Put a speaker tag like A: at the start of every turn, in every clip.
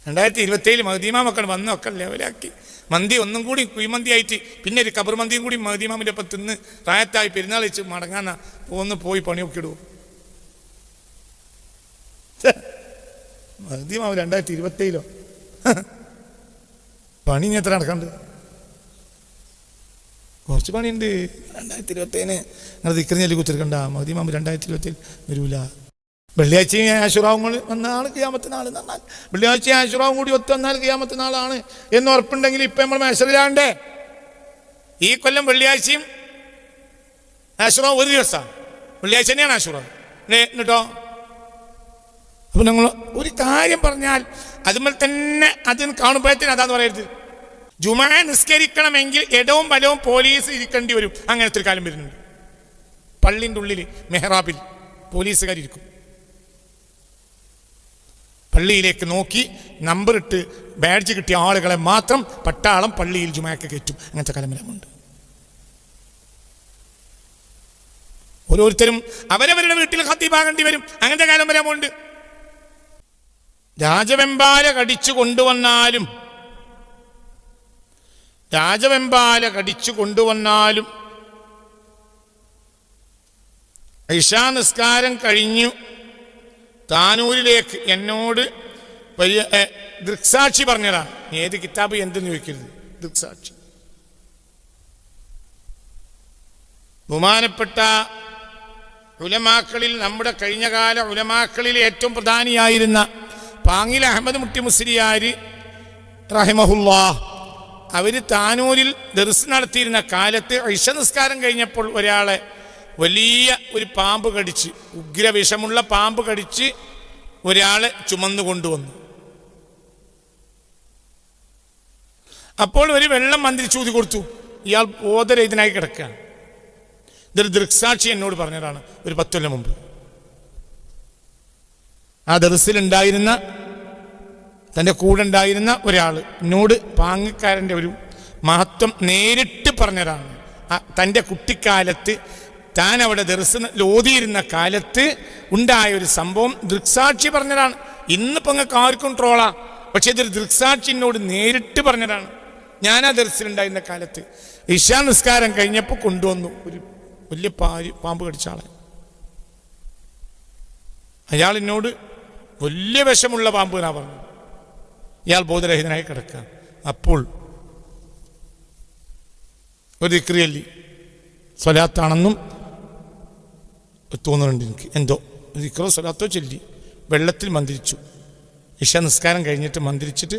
A: 2027 മഹ്ദിമാ മക്കൾ വന്ന് ഒക്കെ ലെവലാക്കി മന്തി ഒന്നും കൂടി കുഴിമന്തിയായിട്ട് പിന്നെ ഒരു കബർ മന്തിയും കൂടി മഹ്ദിമാമിൻ്റെ ഒപ്പം തിന്ന് റായത്തായി പെരുന്നാൾ വെച്ച് മടങ്ങാന്ന ഒന്ന് പോയി പണിയൊക്കെ ഇടുവോ? മഹ്ദിമാവ് 2027 പണി ഇനി എത്ര നടക്കണ്ട്? കുറച്ച് പണിയുണ്ട്. 2027 നിങ്ങൾ ദിക്റിഞ്ഞല്ലി കുത്തിരിക്കണ്ട. മഹ്ദിമാവ് 2027 വരൂല. വെള്ളിയാഴ്ചയും ആശുറാവും വന്നാൽ ഖിയാമത്ത് നാൾ എന്ന് പറഞ്ഞാൽ വെള്ളിയാഴ്ചയും ആശുറാവും കൂടി ഒത്തു വന്നാൽ ഖിയാമത്ത് നാളാണ് എന്ന് ഉറപ്പുണ്ടെങ്കിൽ ഇപ്പം നമ്മൾ മേശറിലാണ്ടേ. ഈ കൊല്ലം വെള്ളിയാഴ്ചയും ആശുറാവും ഒരു ദിവസമാണ്. വെള്ളിയാഴ്ച തന്നെയാണ് ആശുറാവ് എന്നിട്ടോ. അപ്പം നിങ്ങൾ ഒരു കാര്യം പറഞ്ഞാൽ അതുമ്പോൾ തന്നെ അതിന് കാണുമ്പോഴത്തേന് അതാന്ന് പറയരുത്. ജുമാ നിസ്കരിക്കണമെങ്കിൽ ഇടവും വലവും പോലീസ് ഇരിക്കേണ്ടി വരും. അങ്ങനത്തെ ഒരു കാലം വരുന്നുണ്ട്. പള്ളിൻ്റെ ഉള്ളിൽ മെഹ്റാബിൽ പോലീസുകാരിരിക്കും. പള്ളിയിലേക്ക് നോക്കി നമ്പറിട്ട് ബാഡ്ജ് കിട്ടിയ ആളുകളെ മാത്രം പട്ടാളം പള്ളിയിൽ ജുമാക്ക് കയറ്റും. അങ്ങനത്തെ കാലം ഓരോരുത്തരും അവരവരുടെ വീട്ടിൽ ഖത്തീബാകേണ്ടി വരും. അങ്ങനത്തെ കാലം വരാമുണ്ട്. രാജവെമ്പാല കടിച്ചു കൊണ്ടുവന്നാലും ഇശാ നിസ്കാരം കഴിഞ്ഞു താനൂരിലേക്ക് എന്നോട് വലിയ ദൃക്സാക്ഷി പറഞ്ഞതാണ്. ഏത് കിതാബ് എന്തെന്ന് ചോദിക്കരുത്. ദൃക്സാക്ഷി ബഹുമാനപ്പെട്ട ഉലമാക്കളിൽ, നമ്മുടെ കഴിഞ്ഞകാല ഉലമാക്കളിൽ ഏറ്റവും പ്രധാനിയായിരുന്ന പാങ്ങിൽ അഹമ്മദ് മുട്ടി മുസ്ലിയാർ റഹിമഹുല്ലാഹ്, അവർ താനൂരിൽ ദർസ് നടത്തിയിരുന്ന കാലത്ത് ഇശ നിസ്കാരം കഴിഞ്ഞപ്പോൾ ഒരാളെ വലിയ ഒരു പാമ്പ് കടിച്ച്, ഉഗ്രവിഷമുള്ള പാമ്പ് കടിച്ച് ഒരാളെ ചുമന്നു കൊണ്ടുവന്നു. അപ്പോൾ ഒരു വെള്ളം മന്ത്രിച്ചൂതി കൊടുത്തു. ഇയാൾ ബോധരഹിതനായി കിടക്കുകയാണ്. ഇതൊരു ദൃക്സാക്ഷി എന്നോട് പറഞ്ഞതാണ് ഒരു 10 കൊല്ലം മുമ്പ്. ആ ദർസിലുണ്ടായിരുന്ന, തൻ്റെ കൂടെ ഉണ്ടായിരുന്ന ഒരാൾ എന്നോട് പാങ്ങക്കാരൻ്റെ ഒരു മഹത്വം നേരിട്ട് പറഞ്ഞതാണ്. തൻ്റെ കുട്ടിക്കാലത്ത് താൻ അവിടെ ദർസ് ഓതിയിരുന്ന കാലത്ത് ഉണ്ടായ ഒരു സംഭവം ദൃക്സാക്ഷി പറഞ്ഞതാണ്. ഇന്നിപ്പോൾ നിങ്ങൾക്ക് ആർക്കും ട്രോളാ, പക്ഷെ ഇതൊരു ദൃക്സാക്ഷി എന്നോട് നേരിട്ട് പറഞ്ഞതാണ്. ഞാൻ ആ ദർസിലുണ്ടായിരുന്ന കാലത്ത് ഇശാ നിസ്കാരം കഴിഞ്ഞപ്പോൾ കൊണ്ടുവന്നു ഒരു വലിയ പാമ്പ് കടിച്ച ആളെ. അയാൾ എന്നോട് വലിയ വിഷമുള്ള പാമ്പ് എന്നാ പറഞ്ഞു. ഇയാൾ ബോധരഹിതനായി കിടക്കുക. അപ്പോൾ ഒരു ദിക്റിയല്ലി സ്വലാത്താണെന്നും തോന്നുന്നുണ്ട് എനിക്ക്. എന്തോ ദിക്റോ സ്വലാത്തോ ചൊല്ലി വെള്ളത്തിൽ മന്ത്രിച്ചു. ഇശ നിസ്കാരം കഴിഞ്ഞിട്ട് മന്ത്രിച്ചിട്ട്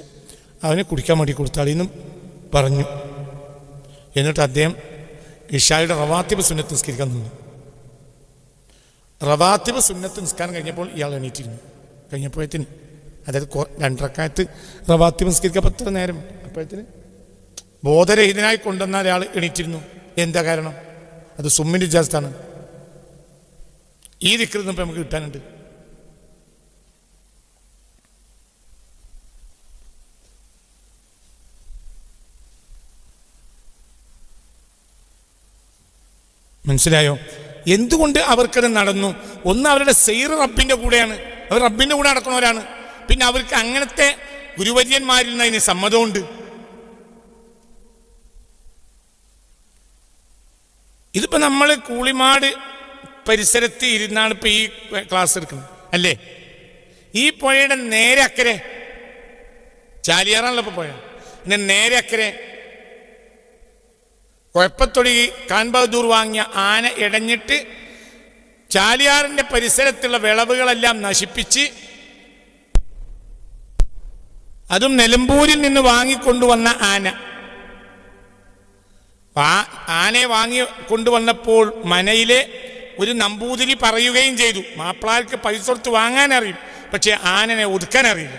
A: അവനെ കുടിക്കാൻ വേണ്ടി കൊടുത്താളിന്നും പറഞ്ഞു. എന്നിട്ട് അദ്ദേഹം ഇഷായുടെ റവാത്തിബ് സുന്നത്ത് നിസ്കരിക്കാൻ നിന്നു. റവാത്തിബ് സുന്നത്ത് നിസ്കാരം കഴിഞ്ഞപ്പോൾ ഇയാൾ എണീറ്റിരുന്നു. കഴിഞ്ഞപ്പോഴത്തിന്, അതായത് 2 റക്അത്ത് റവാത്തിബ് നിസ്കരിക്കാൻ 10 നേരം, അപ്പോഴത്തിന് ബോധരഹിതനായി കൊണ്ടുവന്ന ഒരാൾ എണീറ്റിരുന്നു. എന്താ കാരണം? അത് സുമ്മിൻ്റെ ഇജാസത്താണ്. ഈ ദിക്ർ ഇപ്പം നമുക്ക് കിട്ടാനുണ്ട്. മനസ്സിലായോ? എന്തുകൊണ്ട് അവർക്കത് നടന്നു? ഒന്ന്, അവരുടെ സെയ്ർ റബ്ബിൻ്റെ കൂടെയാണ്. അവർ റബ്ബിൻ്റെ കൂടെ നടക്കുന്നവരാണ്. പിന്നെ അവർക്ക് അങ്ങനത്തെ ഗുരുവര്യന്മാരിൽ നിന്ന് അതിന് സമ്മതമുണ്ട്. ഇതിപ്പോൾ നമ്മൾ കൂളിമാട് പരിസരത്ത് ഇരുന്നാണ് ഇപ്പോൾ ഈ ക്ലാസ് എടുക്കുന്നത് അല്ലേ? ഈ പുഴയുടെ നേരെ അക്കരെ ചാലിയാറാണല്ലോ ഇപ്പോൾ പുഴ. പിന്നെ നേരെ അക്കരെ കുഴപ്പത്തൊടി ഖാൻ ബഹദൂർ വാങ്ങിയ ആന ഇടഞ്ഞിട്ട് ചാലിയാറിൻ്റെ പരിസരത്തുള്ള വിളവുകളെല്ലാം നശിപ്പിച്ച്, അതും നിലമ്പൂരിൽ നിന്ന് വാങ്ങിക്കൊണ്ടുവന്ന ആന. ആനയെ വാങ്ങി കൊണ്ടുവന്നപ്പോൾ മനയിലെ ഒരു നമ്പൂതിരി പറയുകയും ചെയ്തു, മാപ്പിളാർക്ക് പൈസ കൊടുത്ത് വാങ്ങാനറിയും, പക്ഷെ ആനനെ ഒതുക്കാനറിയില്ല.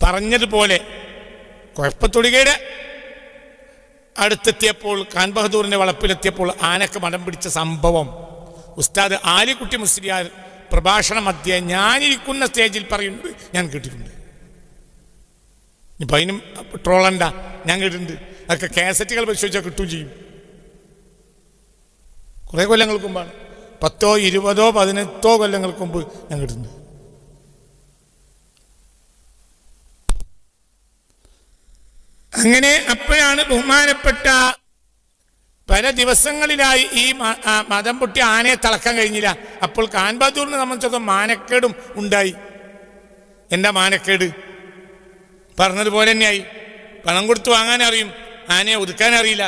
A: പറഞ്ഞതുപോലെ കുഴപ്പത്തൊടികയുടെ അടുത്തെത്തിയപ്പോൾ, ഖാൻ ബഹദൂറിൻ്റെ വളപ്പിലെത്തിയപ്പോൾ ആനക്ക് മടം പിടിച്ച സംഭവം ഉസ്താദ് ആലിക്കുട്ടി മുസ്ലിയാർ പ്രഭാഷണ മധ്യേ ഞാനിരിക്കുന്ന സ്റ്റേജിൽ പറയുന്നത് ഞാൻ കേട്ടിട്ടുണ്ട്. ഇപ്പം അതിനും ട്രോളണ്ട, ഞാൻ കേട്ടിട്ടുണ്ട്. അതൊക്കെ കാസറ്റുകൾ പരിശോധിച്ചാൽ കിട്ടുകയും ചെയ്യും. കുറേ കൊല്ലങ്ങൾക്ക് മുമ്പാണ്, 10, 20, 18 കൊല്ലങ്ങൾക്ക് മുമ്പ് ഞാൻ കേട്ടിട്ടുണ്ട്. അങ്ങനെ അപ്പോഴാണ് ബഹുമാനപ്പെട്ട പല ദിവസങ്ങളിലായി ഈ മതം പൊട്ടി ആനയെ തളക്കാൻ കഴിഞ്ഞില്ല. അപ്പോൾ ഖാൻ ബഹദൂറിനെ സംബന്ധിച്ചിടത്തോളം മാനക്കേടും ഉണ്ടായി. എന്താ മാനക്കേട്? പറഞ്ഞതുപോലെ തന്നെയായി. പണം കൊടുത്ത് വാങ്ങാൻ അറിയും, ആനയെ ഒതുക്കാൻ അറിയില്ല.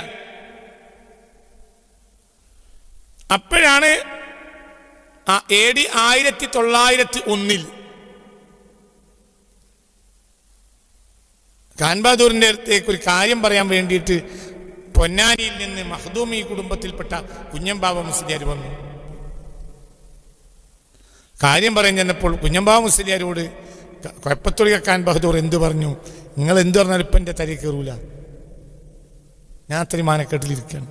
A: അപ്പോഴാണ് AD 1901 ഖാൻ ബഹദൂറിൻ്റെ അടുത്തേക്ക് ഒരു കാര്യം പറയാൻ വേണ്ടിയിട്ട് പൊന്നാനിയിൽ നിന്ന് മഖ്ദൂമി കുടുംബത്തിൽപ്പെട്ട കുഞ്ഞമ്പാവ മുസ്ലിയാർ വന്നു. കാര്യം പറയാൻ ചെന്നപ്പോൾ കുഞ്ഞമ്പാവ മുസ്ലിയാരോട് കൊയപ്പത്തുള്ളി ഖാൻ ബഹദൂർ എന്ത് പറഞ്ഞു? നിങ്ങൾ എന്ത് പറഞ്ഞാലും ഇപ്പം എൻ്റെ തലയിൽ കയറൂല, ഞാൻ അത്രയും മാനക്കെട്ടിലിരിക്കുകയാണ്.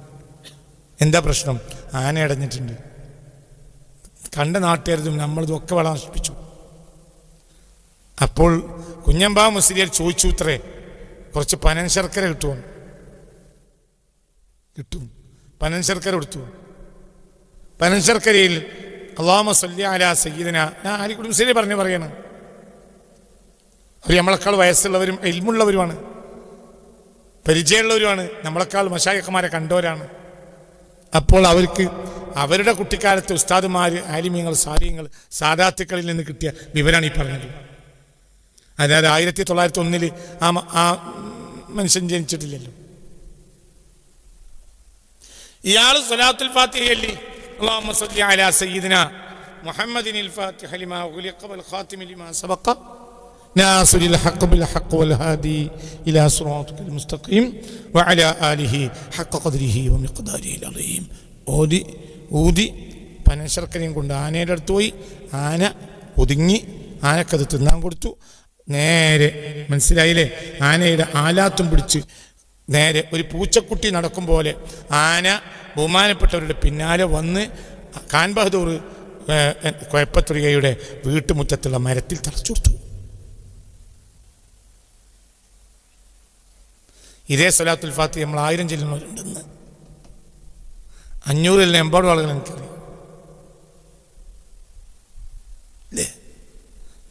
A: എന്താ പ്രശ്നം? ആന അടഞ്ഞിട്ടുണ്ട്. കണ്ട നാട്ടുകാരും നമ്മളിതും ഒക്കെ വള നശിപ്പിച്ചു. അപ്പോൾ കുഞ്ഞമ്പാവ മുസ്ലിയാർ ചോദിച്ചു, ഇത്രേ കുറച്ച് പനൻ ശർക്കര കിട്ടും. പനൻ ശർക്കര കൊടുത്തു. പനൻ ശർക്കരയിൽ അല്ലാഹുമ്മ സ്വല്ലി അലാ സയ്യിദന, ഞാൻ ആലിക്കുട്ടി മുസ്ലിയാർ പറയണം, അവർ നമ്മളെക്കാൾ വയസ്സുള്ളവരും ഇൽമുള്ളവരുമാണ്, പരിചയമുള്ളവരുമാണ്, നമ്മളെക്കാൾ മശായിഖ്മാരെ കണ്ടവരാണ്. അപ്പോൾ അവർക്ക് അവരുടെ കുട്ടിക്കാലത്ത് ഉസ്താദുമാർ, ആലിമീങ്ങൾ, സാലിഹ്യങ്ങൾ, സാദാത്തുക്കളിൽ നിന്ന് കിട്ടിയ വിവരമാണ് ഈ പറഞ്ഞത്. അതായത് 1901 ആ മനുഷ്യൻ ജനിച്ചിട്ടില്ലല്ലോ. ഇയാൾ സ്വലാത്തുൽ ഫാത്തിഹ ചൊല്ലി അല്ലാഹുമ്മ സ്വല്ലി അലാ സയ്യിദിന മുഹമ്മദിനിൽ ഫാത്തിഹ ലിമാ ഉഗ്ലിഖ വൽ ഖാതിമി ലിമാ സബഖ നാസിറിൽ ഹഖ് ബിൽ ഹഖ് വൽ ഹാദി ഇലാ സിറാത്തിൽ മുസ്തഖീം വഅലാ ആലിഹി ഹഖ ഖദ്രിഹി വമിഖ്ദാരിഹിൽ അളീം. ഊതി പനശർക്കരയും കൊണ്ട് ആനയുടെ അടുത്ത് പോയി. ആന ഒതുങ്ങി. ആനക്കത് തിന്നാൻ കൊടുത്തു. നേരെ മനസ്സിലായില്ലേ? ആനയുടെ ആലാത്തും പിടിച്ച് നേരെ ഒരു പൂച്ചക്കുട്ടി നടക്കും പോലെ ആന ബഹുമാനപ്പെട്ടവരുടെ പിന്നാലെ വന്ന് ഖാൻ ബഹദൂർ കൊയപ്പത്തുറിയയുടെ വീട്ടുമുറ്റത്തുള്ള മരത്തിൽ തളച്ചു കൊടുത്തു. ഇതേ സ്വലാത്തുൽ ഫാത്തിഹ നമ്മൾ 1000 ചെല്ലുന്നവരുണ്ടെന്ന്, 500 എമ്പാടും ആളുകൾ എനിക്കറിയാം. അല്ലേ?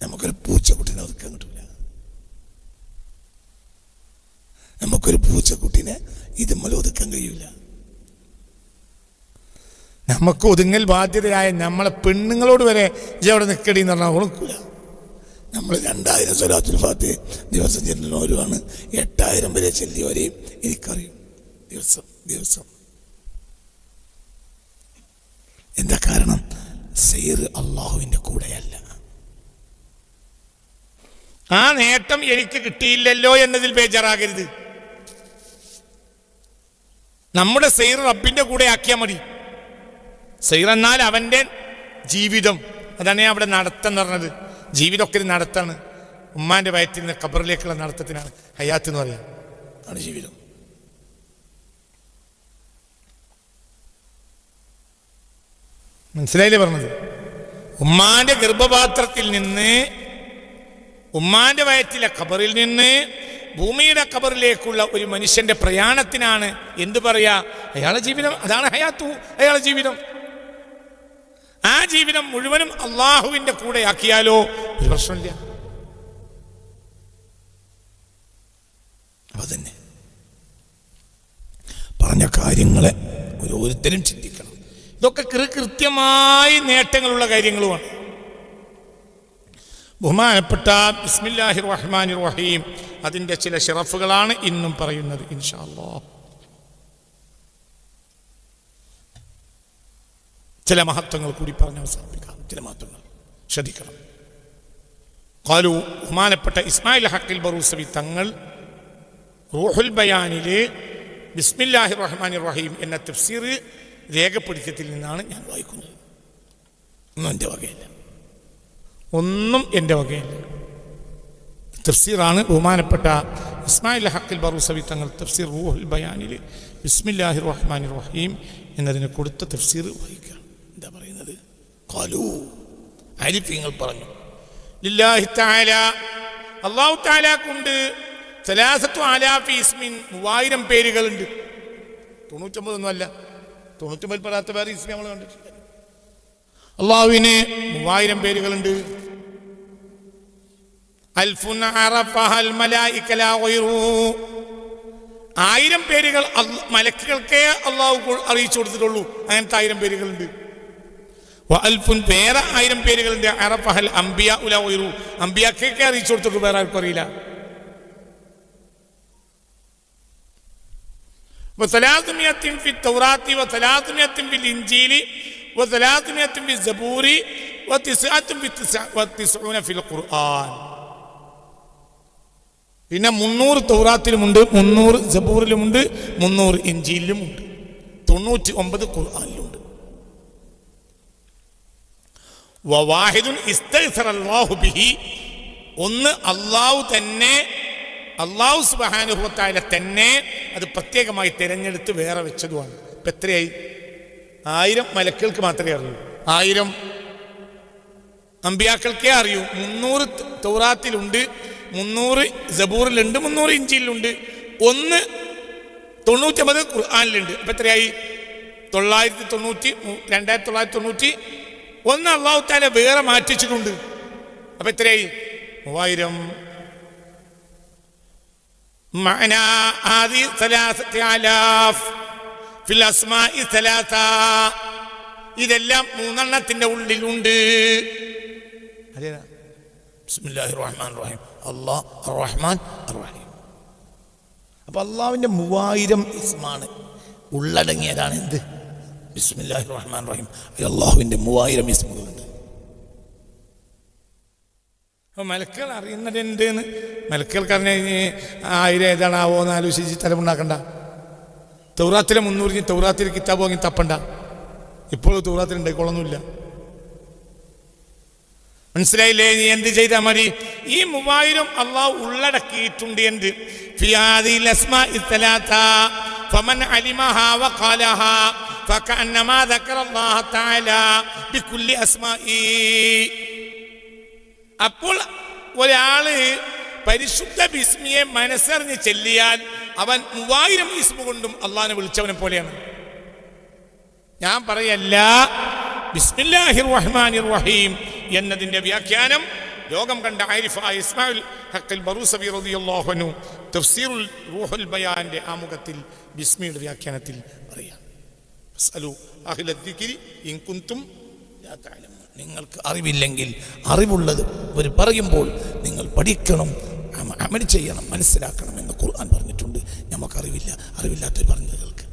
A: നമുക്കൊരു പൂച്ചക്കുട്ടീനെ ഒതുക്കാൻ കിട്ടില്ല. നമുക്കൊരു പൂച്ചക്കുട്ടീനെ ഇതുമ്മൽ ഒതുക്കാൻ കഴിയില്ല. നമുക്ക് ഒതുങ്ങൽ ബാധ്യതയായ നമ്മളെ പെണ്ണുങ്ങളോട് വരെ അവിടെ നിൽക്കടി എന്ന് പറഞ്ഞാൽ ഒതുക്കൂല. നമ്മൾ 2000 സ്വലാത്തുൽ ഫാത്തിഹ ദിവസം ചെല്ലുന്നവരുമാണ്. 8000 വരെ ചെല്ലിയവരെയും എനിക്കറിയും. ദിവസം എന്താ കാരണം? സൈർ അള്ളാഹുവിൻ്റെ കൂടെയല്ല. ആ നേട്ടം എനിക്ക് കിട്ടിയില്ലല്ലോ എന്നതിൽ ബേജാറാകരുത്. നമ്മുടെ സൈർ റബ്ബിന്റെ കൂടെ ആക്കിയാൽ മതി. സൈർ എന്നാൽ അവൻ്റെ ജീവിതം. അതാണ് അവിടെ നടത്തം എന്ന് പറഞ്ഞത്. ജീവിതമൊക്കെ ഒരു നടത്താണ്. ഉമ്മാന്റെ വയറ്റിൽ നിന്ന് ഖബറിലേക്കുള്ള നടത്തത്തിനാണ് ഹയാത്ത് എന്ന് പറയാം. ആണ് ജീവിതം. മനസ്സിലായില്ലേ പറഞ്ഞത്? ഉമ്മാന്റെ ഗർഭപാത്രത്തിൽ നിന്ന്, ഉമ്മാന്റെ വയറ്റിലെ ഖബറിൽ നിന്ന് ഭൂമിയുടെ ഖബറിലേക്കുള്ള ഒരു മനുഷ്യന്റെ പ്രയാണത്തിനാണ് എന്ത് പറയാ? അയാളുടെ ജീവിതം. അതാണ് ഹയാത്തു, അയാളുടെ ജീവിതം. ആ ജീവിതം മുഴുവനും അള്ളാഹുവിന്റെ കൂടെ ആക്കിയാലോ ഒരു പ്രശ്നമില്ല. അപ്പൊ തന്നെ പറഞ്ഞ കാര്യങ്ങളെ ഓരോരുത്തരും ചിന്തിക്കണം. ഇതൊക്കെ കൃത്യമായി നേട്ടങ്ങളുള്ള കാര്യങ്ങളുമാണ്. ബഹുമാനപ്പെട്ട ബിസ്മില്ലാഹിർ റഹ്മാനിർ റഹീം അതിൻ്റെ ചില ശറഫുകളാണ് ഇന്നും പറയുന്നത് ഇൻഷാ അല്ലാഹ്. ചില മഹത്വങ്ങൾ കൂടി പറഞ്ഞ് അവസാനിപ്പിക്കാം. ചില മഹത്വങ്ങൾ ശ്രദ്ധിക്കണം. ഖാലു ബഹുമാനപ്പെട്ട ഇസ്മായിൽ ഹഖിൽ ബറൂസവി തങ്ങൾ റൂഹുൽ ബയാനിലെ ബിസ്മില്ലാഹിർ റഹ്മാനിർ റഹീം എന്ന തഫ്സീർ രേഖപ്പെടുത്തിയതിൽ നിന്നാണ് ഞാൻ വായിക്കുന്നത്. ഒന്നും എൻ്റെ വകയില്ല. തഫ്സീറാണ് ബഹുമാനപ്പെട്ട ഇസ്മായിൽ ഹഖിൽ ബറൂസവി തങ്ങൾ തഫ്സീർ റൂഹുൽ ബയാനിൽ ബിസ്മില്ലാഹിർ റഹ്മാനിർ റഹീം എന്നതിന് കൊടുത്ത തഫ്സീർ വായിക്കുക. എന്താ പറയുന്നത്? ഖാലു ആരിഫീങ്ങൾ പറഞ്ഞു, ലില്ലാഹി തആല അല്ലാഹു തആലക്കുണ്ട് 3000 ഇസ്മിൻ 3000 പേരുകളുണ്ട്. 99 ഒന്നുമല്ല, 99 പെടാത്ത വേറെ ഇസ്മി നമ്മൾ കണ്ടിട്ടില്ല. അള്ളാഹുവിന് 3000 പേരുകളുണ്ട്. അൽഫുൻ അറഫഹൽ മലായിക ലാ ഗൈറു 1000 പേരുകൾ മലക്കുകൾക്കേ അള്ളാഹു അറിയിച്ചു കൊടുത്തിട്ടുള്ളൂ. അങ്ങനത്തെ 1000 പേരുകളുണ്ട്. വഅൽഫുൻ വേറെ 1000 പേരുകളുണ്ട്. അറഫഹൽ അംബിയാ ഉല ഗൈറു അംബിയാക്കൊക്കെ അറിയിച്ചു കൊടുത്തിട്ടുള്ളൂ, വേറെ ആർക്കും അറിയില്ല. وثلاثمائة في التوراة و300 في الإنجيل و300 في الزبور و99 في القرآن. പിന്നെ 300 തൗറാത്തിലുമുണ്ട്, 300 സബൂറിലുമുണ്ട്, 300 ഇഞ്ചീലിലുമുണ്ട്, 99 ഖുർആനിലുമുണ്ട്. വവാഹിദുൻ ഇസ്തഗ്ഫറല്ലാഹു ബിഹി, ഒന്ന് അള്ളാഹു സുബ്ഹാനഹു വ തആല തന്നെ അത് പ്രത്യേകമായി തിരഞ്ഞെടുത്ത് വേറെ വെച്ചതുമാണ്. ഇപ്പം എത്രയായി? 1000 മലക്കുകൾക്ക് മാത്രമേ അറിയൂ, 1000 അമ്പിയാക്കൾക്കേ അറിയൂ. 300 തൗറാത്തിലുണ്ട്, 300 സബൂറിലുണ്ട്, 300 ഇഞ്ചിയിലുണ്ട്, 99 ഖുർആനിലുണ്ട്. അപ്പം എത്രയായി? 990, 2990. ഒന്ന് അള്ളാഹു തആല വേറെ മാറ്റിച്ചിട്ടുണ്ട്. അപ്പം എത്രയായി? 3000. معنى هذه 3000 في الأسماء 3. ഇതെല്ലാം 3 ഉള്ളിലുണ്ട്. ബിസ്മില്ലാഹിർ റഹ്മാനിർ റഹീം, അല്ലാഹ് അർ റഹ്മാൻ അർ റഹീം. അപ്പൊ അള്ളാഹുവിന്റെ 3000 ഇസ്മാണ് ഉള്ളടങ്ങിയതാണ് എന്ത്? ബിസ്മില്ലാഹിർ റഹ്മാനിർ റഹീം. അള്ളാഹുവിന്റെ 3000 ഇസ്മുകളുണ്ട്. അപ്പോൾ മലക്കുകൾ അറിയുന്നതുണ്ട് എന്ന് മലക്കുകൾക്ക് അറിഞ്ഞു കഴിഞ്ഞ് 1000 ഏതാണാവോ എന്ന് ആലോചിച്ച് തലമുണ്ടാക്കണ്ട. തൗറാത്തിലെ 300 തൗറാത്തിൽ കിതാബ് വാങ്ങി തപ്പണ്ട. ഇപ്പോൾ തൗറാത്തിൽ ഉണ്ടായിക്കൊള്ളൊന്നുമില്ല. മനസ്സിലായില്ലേ? നീ എന്ത് ചെയ്താൽ മതി? ഈ 3000 അള്ളാഹു ഉള്ളടക്കിയിട്ടുണ്ട്. എന്ത്? ഫിയാദിൽ അസ്മാഇ തലാത്ത ഫമൻ അലിമഹാ വഖാലഹാ ഫകഅന്നമാ ദക്കറല്ലാഹ തആല ബികുല്ലി അസ്മാഇ. അപ്പോൾ ഒരാള് പരിശുദ്ധ ബിസ്മിയെ മനസ്സറിഞ്ഞ് ചെല്ലിയാൽ അവൻ 3000 ഇസ്മ കൊണ്ടും അള്ളാഹിനെ വിളിച്ചവനെ പോലെയാണ്. ഞാൻ പറയല്ല, ബിസ്മില്ലാഹിർ റഹ്മാനിർ റഹീം എന്നതിൻ്റെ വ്യാഖ്യാനം ലോകം കണ്ട ആരിഫായ ഇസ്മായിൽ ഹഖൽ ബറൂസവി റളിയല്ലാഹു അൻഹു തഫ്സീറുൽ റൂഹുൽ ബയാന്റെ ആമുഖത്തിൽ ബിസ്മിയുടെ വ്യാഖ്യാനത്തിൽ പറയാം. ഫസ്അലു അഹ്ല ദിക്രി ഇൻ കുൻതും ലാ തഅലമൂൻ. നിങ്ങൾക്ക് അറിവില്ലെങ്കിൽ അറിവുള്ളത് ഇവർ പറയുമ്പോൾ നിങ്ങൾ പഠിക്കണം, അമൽ ചെയ്യണം, മനസ്സിലാക്കണം എന്ന് ഖുർആൻ പറഞ്ഞിട്ടുണ്ട്. നമുക്കറിവില്ല, അറിവില്ലാത്തവർ പറഞ്ഞത് കേൾക്ക്.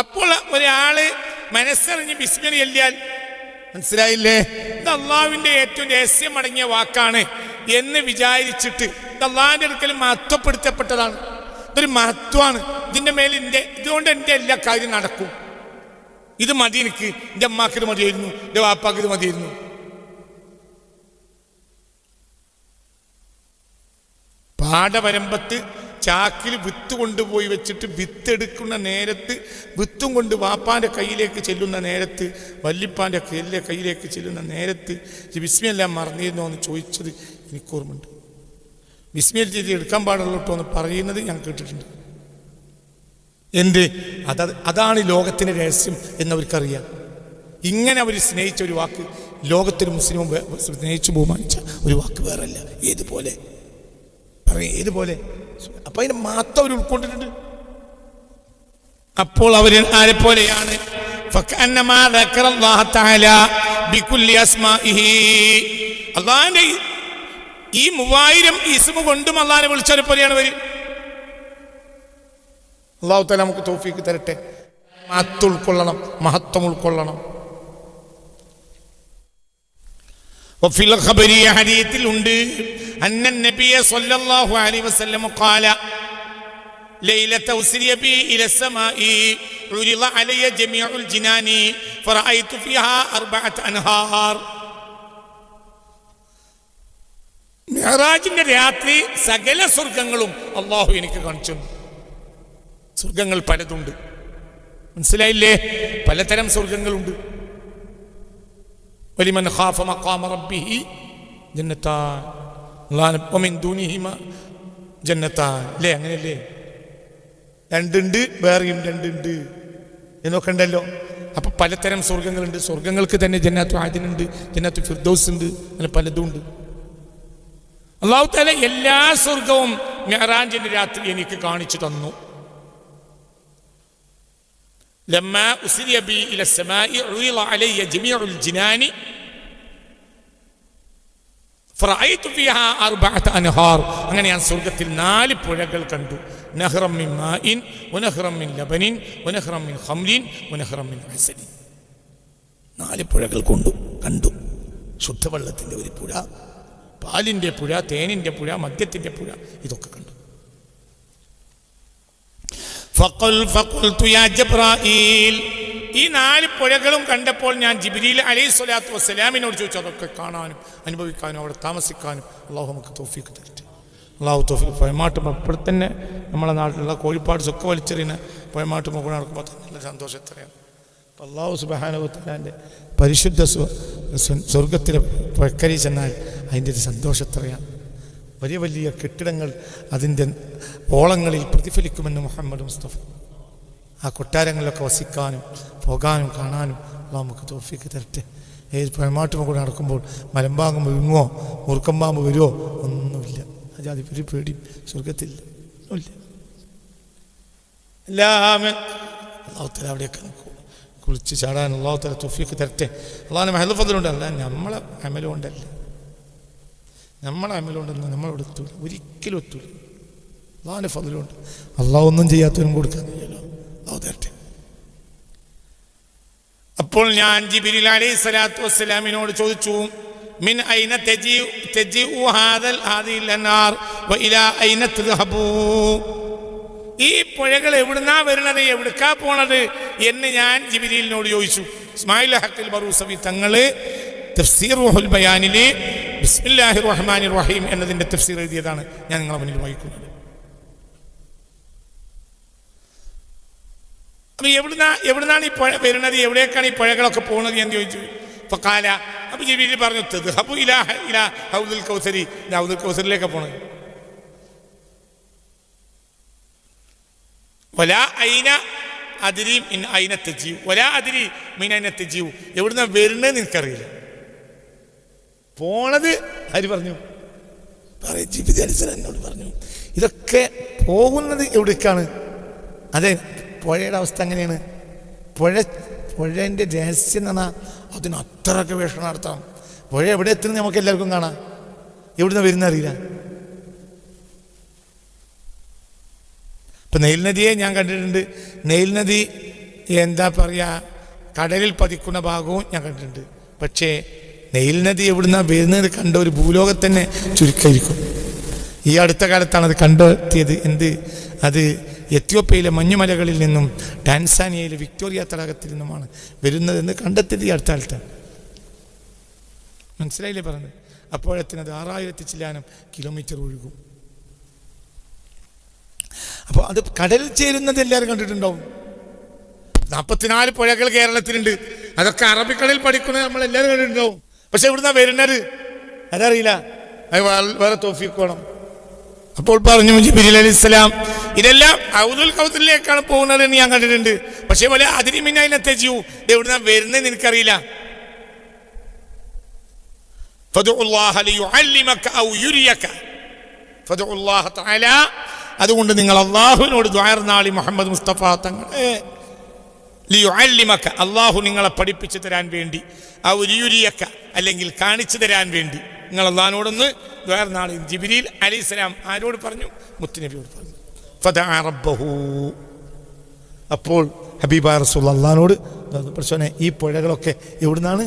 A: അപ്പോൾ ഒരാള് മനസ്സറിഞ്ഞ് ബിസ്മിൽ ചൊല്ലിയാൽ, മനസ്സിലായില്ലേ, ഇത് അള്ളാഹുവിന്റെ ഏറ്റവും രഹസ്യമടങ്ങിയ വാക്കാണ് എന്ന് വിചാരിച്ചിട്ട് ഇത് അള്ളാഹിന്റെ അടുക്കൽ മഹത്വപ്പെടുത്തപ്പെട്ടതാണ്. ഇതൊരു മഹത്വമാണ്. ഇതിന്റെ മേൽ ഇതുകൊണ്ട് എൻ്റെ എല്ലാ കാര്യം നടക്കും. ഇത് മതി, എനിക്ക് എൻ്റെ അമ്മാക്ക് ഇത് മതിയായിരുന്നു, എൻ്റെ വാപ്പാക്ക് ഇത് മതിയായിരുന്നു. പാടവരമ്പത്ത് ചാക്കിൽ വിത്ത് കൊണ്ടുപോയി വെച്ചിട്ട് വിത്തെടുക്കുന്ന നേരത്ത് വിത്തും കൊണ്ട് വാപ്പാൻ്റെ കയ്യിലേക്ക് ചെല്ലുന്ന നേരത്ത്, വല്ലിപ്പാൻ്റെ കയ്യിലേക്ക് ചെല്ലുന്ന നേരത്ത് ബിസ്മിയെല്ലാം മറന്നിരുന്നോ എന്ന് ചോദിച്ചത് എനിക്ക് ഓർമ്മയുണ്ട്. ബിസ്മിൽ ചെയ്ത് എടുക്കാൻ പാടുള്ളൂ കേട്ടോ എന്ന് പറയുന്നത് ഞാൻ കേട്ടിട്ടുണ്ട്. എന്ത്? അതാണ് ലോകത്തിൻ്റെ രഹസ്യം എന്നവർക്കറിയാം. ഇങ്ങനെ അവർ സ്നേഹിച്ച ഒരു വാക്ക്, ലോകത്തൊരു മുസ്ലിമും സ്നേഹിച്ചു ബഹുമാനിച്ച ഒരു വാക്ക് വേറല്ല. ഏതുപോലെ പറയും, ഏതുപോലെ? അപ്പൊ അതിനെ മാത്രം അവർ ഉൾക്കൊണ്ടിട്ടുണ്ട്. അപ്പോൾ അവർ ആരെ പോലെയാണ്? അള്ളാഹിന്റെ ഈ 3000 ഇസ്മ കൊണ്ടും അള്ളാഹിനെ വിളിച്ചവരെ പോലെയാണ് അവര്. അള്ളാഹു തആല നമുക്ക് തൗഫീഖ് തരട്ടെ. മഹത്വം ഉൾക്കൊള്ളണം, മഹത്വം ഉൾക്കൊള്ളണം. വഫിൽ ഖബരി ഹദീസിൽ ഉണ്ട് അന്ന നബിയ സല്ലല്ലാഹു അലൈഹി വസല്ലം ഖാല ലൈലത ഉസ്രിയ ബി ഇല സമാഇ ഉരിള അലയ ജമീഉൽ ജിനാനി ഫറഅയ്തു ഫിഹാ 4 അൻഹാർ. മിഅ്റാജിന്റെ രാത്രി സകല സ്വർഗങ്ങളും അല്ലാഹു എനിക്ക് കാണിച്ചു. സ്വർഗങ്ങൾ പലതുണ്ട്, മനസ്സിലായില്ലേ? പലതരം സ്വർഗങ്ങളുണ്ട്. വലിമൻ ഖാഫ മഖാമ റബ്ബിഹി ജന്നത്താൻ വമിൻ ദൂനിഹിമാ ജന്നത്താൻ. അല്ലേ? അങ്ങനെയല്ലേ? രണ്ടുണ്ട്, വേറെയും രണ്ടുണ്ട് എന്നൊക്കെ ഉണ്ടല്ലോ. അപ്പൊ പലതരം സ്വർഗങ്ങളുണ്ട്. സ്വർഗങ്ങൾക്ക് തന്നെ ജന്നത്തു ആദിനുണ്ട്, ജന്നത്തു ഫിർദൗസ് ഉണ്ട്, അങ്ങനെ പലതും ഉണ്ട്. അല്ലാഹു തആല എല്ലാ സ്വർഗവും മിഅ്റാജിന്റെ രാത്രി എനിക്ക് കാണിച്ചു തന്നു. ലമ്മാ ഉസ്രിയ ബി ഇല സമാഇ ഉറിള അലയ്യ ജമീഉൽ ജിനാനി ഫറഅയ്തു ഫീഹാ അർബഅത അൻഹാർ. അങ്ങനെ ഞാൻ സ്വർഗത്തിൽ 4 പുഴകൾ കണ്ടു. നഹ്റം മിൻ മാഇൻ വനഹ്റം മിൻ ലബനിൻ വനഹ്റം മിൻ ഖംലിൻ വനഹ്റം മിൻ അസലിൻ. 4 പുഴകൾ കണ്ടു. ശുദ്ധവെള്ളത്തിൻ്റെ ഒരു പുഴ, പാലിൻ്റെ പുഴ, തേനിൻ്റെ പുഴ, മദ്യത്തിൻ്റെ പുഴ, ഇതൊക്കെ കണ്ടു. ഫഖുൽതു യാ ജിബ്രായീൽ, ഈ 4 പുഴകളും കണ്ടപ്പോൾ ഞാൻ ജിബ്രീൽ അലൈഹിസ്സലാത്തു വസ്സലാമിനോട് ചോദിച്ചു, അതൊക്കെ കാണാനും അനുഭവിക്കാനും അവിടെ താമസിക്കാനും അള്ളാഹു നമുക്ക് തൗഫീഖ് തരട്ടെ. അള്ളാഹു തൗഫീഖ്. പുഴമാട്ടും ഇപ്പോൾ തന്നെ നമ്മളെ നാട്ടിലുള്ള കോഴിപ്പാട് ഒക്കെ വലിച്ചെറിയുന്ന പുഴമാട്ട് മുകളിൽ നടക്കുമ്പോൾ നല്ല സന്തോഷം എത്രയാണ്. അപ്പം അള്ളാഹു സുബ്ഹാനഹു വ തആലയുടെ പരിശുദ്ധ സ്വർഗത്തിലെ പുഴക്കരി ചെന്നാൽ അതിൻ്റെ ഒരു സന്തോഷം എത്രയാണ്. വലിയ വലിയ കെട്ടിടങ്ങൾ അതിൻ്റെ ഓളങ്ങളിൽ പ്രതിഫലിക്കുമെന്ന് മുഹമ്മദ് മുസ്തഫ. ആ കൊട്ടാരങ്ങളിലൊക്കെ വസിക്കാനും പോകാനും കാണാനും അള്ളാഹു നമുക്ക് തൗഫീഖ് തരട്ടെ. ഏത് പുഴമാട്ടും കൂടെ നടക്കുമ്പോൾ മലമ്പാമ്പ് വിങ്ങോ മുറുക്കമ്പാമ്പ് വരുമോ ഒന്നുമില്ല. അജാതി ഒരു പേടിയും സ്വർഗത്തിൽ ഒന്നുമില്ല. എല്ലാം അള്ളാഹു തആല അവിടെയൊക്കെ നമുക്ക് കുളിച്ച് ചാടാൻ അള്ളാഹു തആല തൗഫീഖ് തരട്ടെ. അള്ളാഹുവിൻ്റെ മഹൽ ഫദ്ലുണ്ട്. അല്ല നമ്മളെ അമലുകൊണ്ടല്ല, നമ്മളെ അമലുകൊണ്ടൊന്നും നമ്മളോട് എത്തൂല, ഒരിക്കലും എത്തൂല. അള്ളാഹുവിൻ്റെ ഫദ്ലുണ്ട്. അള്ളാഹു ഒന്നും ചെയ്യാത്തവരും കൊടുക്കാൻ കഴിയുമല്ലോ. അള്ളാഹു തരട്ടെ. അപ്പോൾ ഞാൻ ജിബ്രീൽ അലൈഹിസ്സലാത്തു വസ്സലാമിനോട് ചോദിച്ചു, മിൻ ഐന തജിഉ ഹാദിൽ അൻഹാർ വ ഇലാ ഐന തദ്ഹബൂ, ഈ പുഴകൾ എവിടുന്നാ വരുന്നത്, എവിടുക്കാ പോണത് എന്ന് ഞാൻ ജിബ്രീലിനോട് ചോദിച്ചു. ഇസ്മായിൽ ഹഖിൽ ബറൂസവി തങ്ങള് തഫ്സീർ റൂഹുൽ ബയാനിലെ ബിസ്മില്ലാഹിർ റഹ്മാനിർ റഹീം എന്നതിൻ്റെ തഫ്സീർ എഴുതിയതാണ് ഞാൻ നിങ്ങളുടെ മുന്നിൽ വായിക്കുന്നത്. അപ്പം എവിടുന്നാണ് ഈ പുഴ വരുന്നത്, എവിടേക്കാണ് ഈ പുഴകളൊക്കെ പോകുന്നത് എന്ന് ചോദിച്ചു. ഫഖാല, അപ്പം ജിബ്രീൽ പറഞ്ഞു, തദ്ഹബു ഇലാ ഹൗദുൽ കൗസരി, ഹൗദുൽ കൗസറിലേക്കാണ് പോണത്. വലാ ഐന അദ്രി മിൻ ഐന തജീഉ വലാ അദ്രി മിൻ ഐന തജീഉ, എവിടുന്നാ വരുന്നതെന്ന് എനിക്കറിയില്ല. പോണത് ആര് പറഞ്ഞു? ജിബ്രീൽ അലൈഹിസ്സലാം എന്നോട് പറഞ്ഞു. ഇതൊക്കെ പോകുന്നത് എവിടേക്കാണ്? അതെ, പുഴയുടെ അവസ്ഥ അങ്ങനെയാണ്. പുഴേൻ്റെ രഹസ്യം എന്ന് പറഞ്ഞാൽ അതിന് അത്ര ഗവേഷണം നടത്താം. പുഴ എവിടെ എത്തുന്നത് നമുക്ക് എല്ലാവർക്കും കാണാം, എവിടുന്ന് വരുന്ന അറിയില്ല. ഇപ്പം നെയിൽ നദിയെ ഞാൻ കണ്ടിട്ടുണ്ട്. നെയിൽ നദി എന്താ പറയുക, കടലിൽ പതിക്കുന്ന ഭാഗവും ഞാൻ കണ്ടിട്ടുണ്ട്. പക്ഷേ നെയിൽ നദി എവിടുന്നാ വരുന്നത് കണ്ട ഒരു ഭൂലോകത്ത് തന്നെ ചുരുക്കമായിരിക്കും. ഈ അടുത്ത കാലത്താണ് അത് കണ്ടെത്തിയത്. അത് എത്യോപ്യയിലെ മഞ്ഞുമലകളിൽ നിന്നും ടാൻസാനിയയിലെ വിക്ടോറിയ തടാകത്തിൽ നിന്നുമാണ് വരുന്നതെന്ന് കണ്ടെത്തിയത് ഈ അടുത്ത കാലത്താണ്. മനസ്സിലായില്ലേ പറഞ്ഞത്? അപ്പോഴത്തിനത് 6000 ചില്ലാനം കിലോമീറ്റർ ഒഴുകും. അപ്പോൾ അത് കടലിൽ ചേരുന്നത് എല്ലാവരും കണ്ടിട്ടുണ്ടാവും. 44 പുഴകൾ കേരളത്തിലുണ്ട്. അതൊക്കെ അറബിക്കടലിൽ പഠിക്കുന്നത് നമ്മളെല്ലാവരും കണ്ടിട്ടുണ്ടാവും. പക്ഷെ ഇവിടുന്ന് വരുന്നത് അതറിയില്ല. അത് വേറെ തൗഫീഖ് വേണം. അപ്പോൾ പറഞ്ഞു ജിബ്രീൽ അലൈഹിസ്സലാം, ഇതെല്ലാം ഹൗദുൽ കൗസറിലേക്കാണ് പോകുന്നത് എന്ന് ഞാൻ കണ്ടിട്ടുണ്ട്. പക്ഷേ പോലെ അദ്രി മിൻ ഐന തജീഉ, എവിടുന്നാ വരുന്നതെന്ന് എനിക്കറിയില്ല. ഫദഉല്ലാഹ ലിയുഅല്ലിമക ഔ യുരിയക, ഫദഉല്ലാഹ തആല, അതുകൊണ്ട് നിങ്ങൾ അള്ളാഹുവിനോട് ദുആ നാളി മുഹമ്മദ് മുസ്തഫ തങ്ങളെ, ലിയുഅല്ലിമക, അള്ളാഹു നിങ്ങളെ പഠിപ്പിച്ചു തരാൻ വേണ്ടി, ഔ യുരിയക, അല്ലെങ്കിൽ കാണിച്ചു തരാൻ വേണ്ടി നിങ്ങൾ അള്ളാഹിനോടൊന്ന് ദുആ നാളി. ജിബ്രീൽ അലൈഹിസ്സലാം ആരോട് പറഞ്ഞു? മുത്തുനബിയോട് പറഞ്ഞു. ഫദഅ റബ്ബഹു, അപ്പോൾ ഹബീബായ റസൂൽ അള്ളാഹിനോട്, പ്രശ്നം ഈ പുഴകളൊക്കെ എവിടുന്നാണ്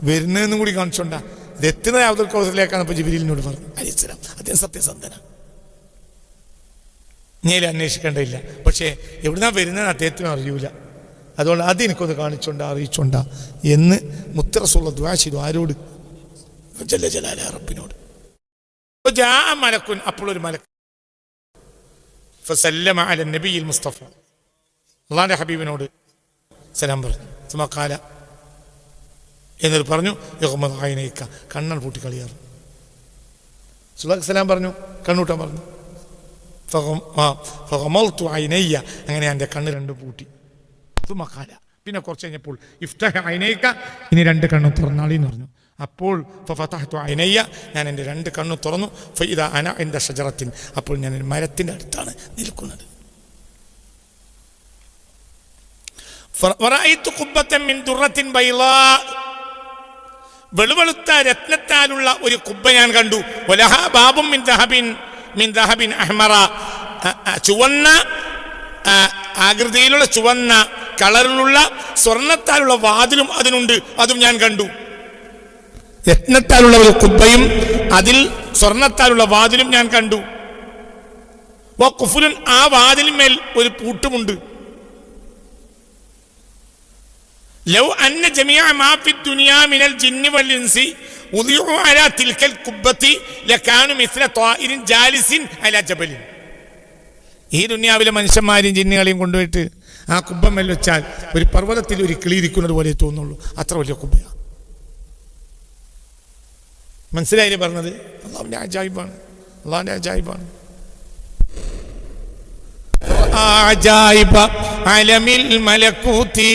A: വരുന്നതെന്നും കൂടി കാണിച്ചോണ്ടാ. ഇത് എത്തുന്നത് ഹൗദുൽ കൗസറിലേക്കാണ്. ഇപ്പോൾ ജിബ്രീലിനോട് പറഞ്ഞു അലൈഹിസ്സലാം. അദ്ദേഹം സത്യസന്ധന, നേരെ അന്വേഷിക്കേണ്ടതില്ല. പക്ഷേ എവിടുന്നാ വരുന്നതെന്ന് അദ്ദേഹത്തിനും അറിയൂല. അതുകൊണ്ട് അത് എനിക്കൊന്ന് കാണിച്ചോണ്ടാ, അറിയിച്ചോണ്ടാ എന്ന് മുത്ത് റസൂൽ ദുആ ചെയ്തു. ആരോട്? ജല്ല ജലാല റബ്ബിനോട്. മലക്കുൻ, അപ്പോൾ ഒരു മലക്ക് ഫസല്ലമ അല നബിയിൽ മുസ്തഫ, അള്ളാന്റെ ഹബീബിനോട് സലാം പറഞ്ഞു. സുമഖാല, എന്നിട്ട് പറഞ്ഞു, യഹ്മദ് കണ്ണൻ പൂട്ടി കളിയാറ്. സുലൈഖ് സലാം പറഞ്ഞു, കണ്ണൂട്ടാൻ പറഞ്ഞു. ഫഗമൽതു ഐനയ്യ, അങ്ങനെ എൻ്റെ കണ്ണ് രണ്ടും പൂട്ടി. സുമഖാല, പിന്നെ കുറച്ച് കഴിഞ്ഞപ്പോൾ ഇഫ്തഹ് ഐനൈക, ഇനി 2 കണ്ണും തുറന്നാളി എന്ന് പറഞ്ഞു. അപ്പോൾ ഫഫതഹ്തു ഐനയ്യ, ഞാൻ എൻ്റെ 2 കണ്ണും തുറന്നു. ഫഇദാ അന ഇൻദ ഷജറത്തിൻ, അപ്പോൾ ഞാൻ ഒരു മരത്തിൻ്റെ അടുത്താണ് നിൽക്കുന്നത്. വറഅയ്തു ഖുബ്ബത്തൻ മിൻ ദുർറത്തിൻ ബൈളാ, വെളുവെളുത്ത രത്നത്താലുള്ള ഒരു കുബ്ബ ഞാൻ കണ്ടു. വലഹ ബാബും മിൻ ദഹബിൻ അഹ്മറ, ചുവന്ന ആകൃതിയിലുള്ള ചുവന്ന കളറിലുള്ള സ്വർണത്താലുള്ള വാതിലും അതിനുണ്ട്, അതും ഞാൻ കണ്ടു. രത്നത്താലുള്ള ഒരു കുബ്ബയും അതിൽ സ്വർണത്താലുള്ള വാതിലും ഞാൻ കണ്ടു. വഖുഫുലുൻ, ആ വാതിലിന്മേൽ ഒരു പൂട്ടുമുണ്ട്. ലൗ അന്ന ജമീഅ മാ ഫി ദുനിയാ മിനൽ ജിന്നി വൽ ഇൻസി ഉദിഉ അലാ തിൽകൽ ഖുബ്ബത്തി ലകാനു മിസ്ല ത്വാഇരിൻ ജാലിസിൻ അലാ ജബലിൻ. ഈ ദുനിയാവിലെ മനുഷ്യന്മാരെയും ജിന്നുകളെയും കൊണ്ടുപോയിട്ട് ആ കുബ്ബമേൽ വെച്ചാൽ ഒരു പർവ്വതത്തിൽ ഒരു കിളി ഇരിക്കുന്നത് പോലെ തോന്നുള്ളൂ, അത്ര വലിയ കുബ്ബയാണ്. മനസ്സിലായില്ലേ പറഞ്ഞത്? അള്ളാഹുവിന്റെ അജായിബാണ്, അള്ളാഹുവിന്റെ അജായിബാണ്. അജായിബ അലമിൽ മലകൂതി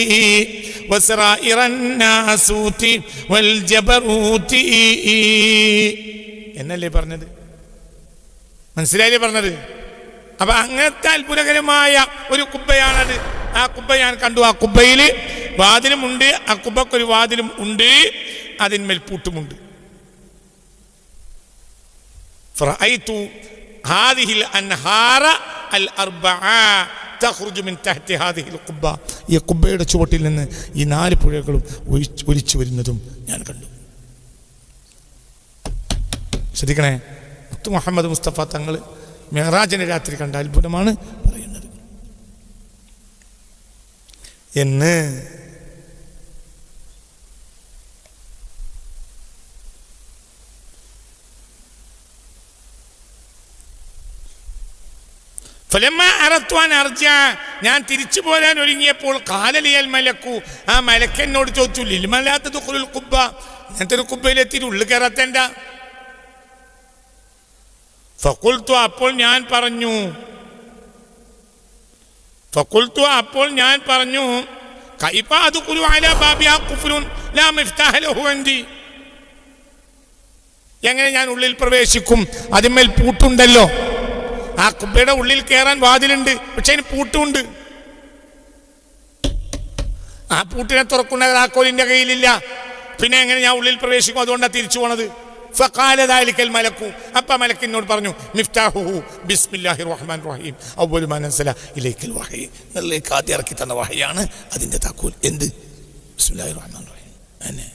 A: വസറായിറൻ നാസൂതി വൽ ജബറൂതി എന്നല്ലേ പറഞ്ഞത്? മനസ്സിലായില്ലേ പറഞ്ഞത്? അപ്പൊ അങ്ങനത്തെ അത്ഭുതകരമായ ഒരു കുബ്ബയാണത്. ആ കുബ്ബ ഞാൻ കണ്ടു. ആ കുബ്ബയിൽ വാതിലുമുണ്ട്, ആ കുബ്ബക്കൊരു വാതിലും ഉണ്ട്, അതിന്മേൽ പൂട്ടുമുണ്ട്. ഫറഅയ്തു ഹാദിഹിൽ അൻഹാറ അൽ അർബഅ തഖ്റുജു മിൻ തഹ്തി ഹാദിഹിൽ ഖുബ്ബ, ഈ കുബ്ബയുടെ ചുവട്ടിൽ നിന്ന് ഈ 4 പുഴകളും ഒലിച്ചു വരുന്നതും ഞാൻ കണ്ടു. ശ്രദ്ധിക്കണേ, മുത്ത് മുഹമ്മദ് മുസ്തഫ തങ്ങൾ മെഹറാജിന്റെ രാത്രി കണ്ട അത്ഭുതമാണ് പറയുന്നത് എന്ന്. ഞാൻ തിരിച്ചു പോരാൻ ഒരുങ്ങിയപ്പോൾ ഖാലലിയൽ മലക്കു, ആ മലക്ക് എന്നോട് ചോദിച്ചു, ലിൽമലാത്ത ദുഖുലുൽ ഖുബ്ബ, ഇങ്ങനത്തെ ഒരു കുബ്ബയിലെത്തി ഉള്ളിൽ കയറത്തേണ്ട. ഫഖുൽതു, അപ്പോൾ ഞാൻ പറഞ്ഞു കൈഫ അദ്ഖുലു അലാ ബാബിഹാ ഖുഫ്ലുൻ ലാ മിഫ്താഹ ലഹു ഇൻദി, എങ്ങനെ ഞാൻ ഉള്ളിൽ പ്രവേശിക്കും? അതിന്മേൽ പൂട്ടുണ്ടല്ലോ. ആ കുബ്ബയുടെ ഉള്ളിൽ കയറാൻ വാതിലുണ്ട്, പക്ഷെ അതിന് പൂട്ടുമുണ്ട്. ആ പൂട്ടിനെ തുറക്കുന്ന താക്കോലിന്റെ കയ്യിലില്ല. പിന്നെ എങ്ങനെ ഞാൻ ഉള്ളിൽ പ്രവേശിക്കും? അതുകൊണ്ടാണ് തിരിച്ചു പോണത്. ഫഖാല ദാലികൽ മലക്കു, അപ്പ മലക്കിനോട് പറഞ്ഞു, മിഫ്താഹുഹു ബിസ്മില്ലാഹിർ റഹ്മാനിർ റഹീം അവ്വലു മാ നസല ഇലൈക്കൽ വഹി, നിങ്ങളിലേക്ക് ആദ്യം ഇറക്കി തന്ന വഹയാണ് അതിന്റെ താക്കോൽ. എന്ത്? ബിസ്മില്ലാഹിർ റഹ്മാനിർ റഹീം. അന്നെ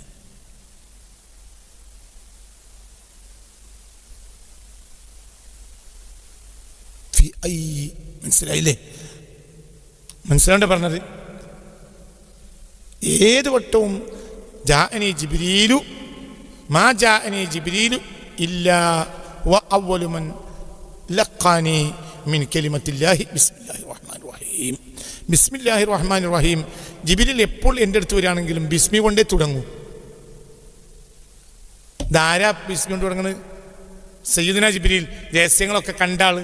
A: മനസ്സിലായില്ലേ? മനസ്സിലാണ്ട് പറഞ്ഞത്? ഏത് വട്ടവും ജാഅനി ജിബ്രീലു മാ ജാഅനി ജിബ്രീലു ഇല്ലാ വ അവ്വലു മൻ ലഖാനി മിൻ കലിമത്തില്ലാഹി ബിസ്മില്ലാഹിർ റഹ്മാനിർ റഹീം. ബിസ്മില്ലാഹിർ റഹ്മാനിർ റഹീം ജിബ്രീൽ എപ്പോൾ എൻ്റെ അടുത്ത് വരികയാണെങ്കിലും ബിസ്മി കൊണ്ടേ തുടങ്ങൂ. ധാരാ ബിസ്മി കൊണ്ട് തുടങ്ങുന്നത്? സയ്യിദുനാ ജിബ്രീൽ രഹസ്യങ്ങളൊക്കെ കണ്ടാള്.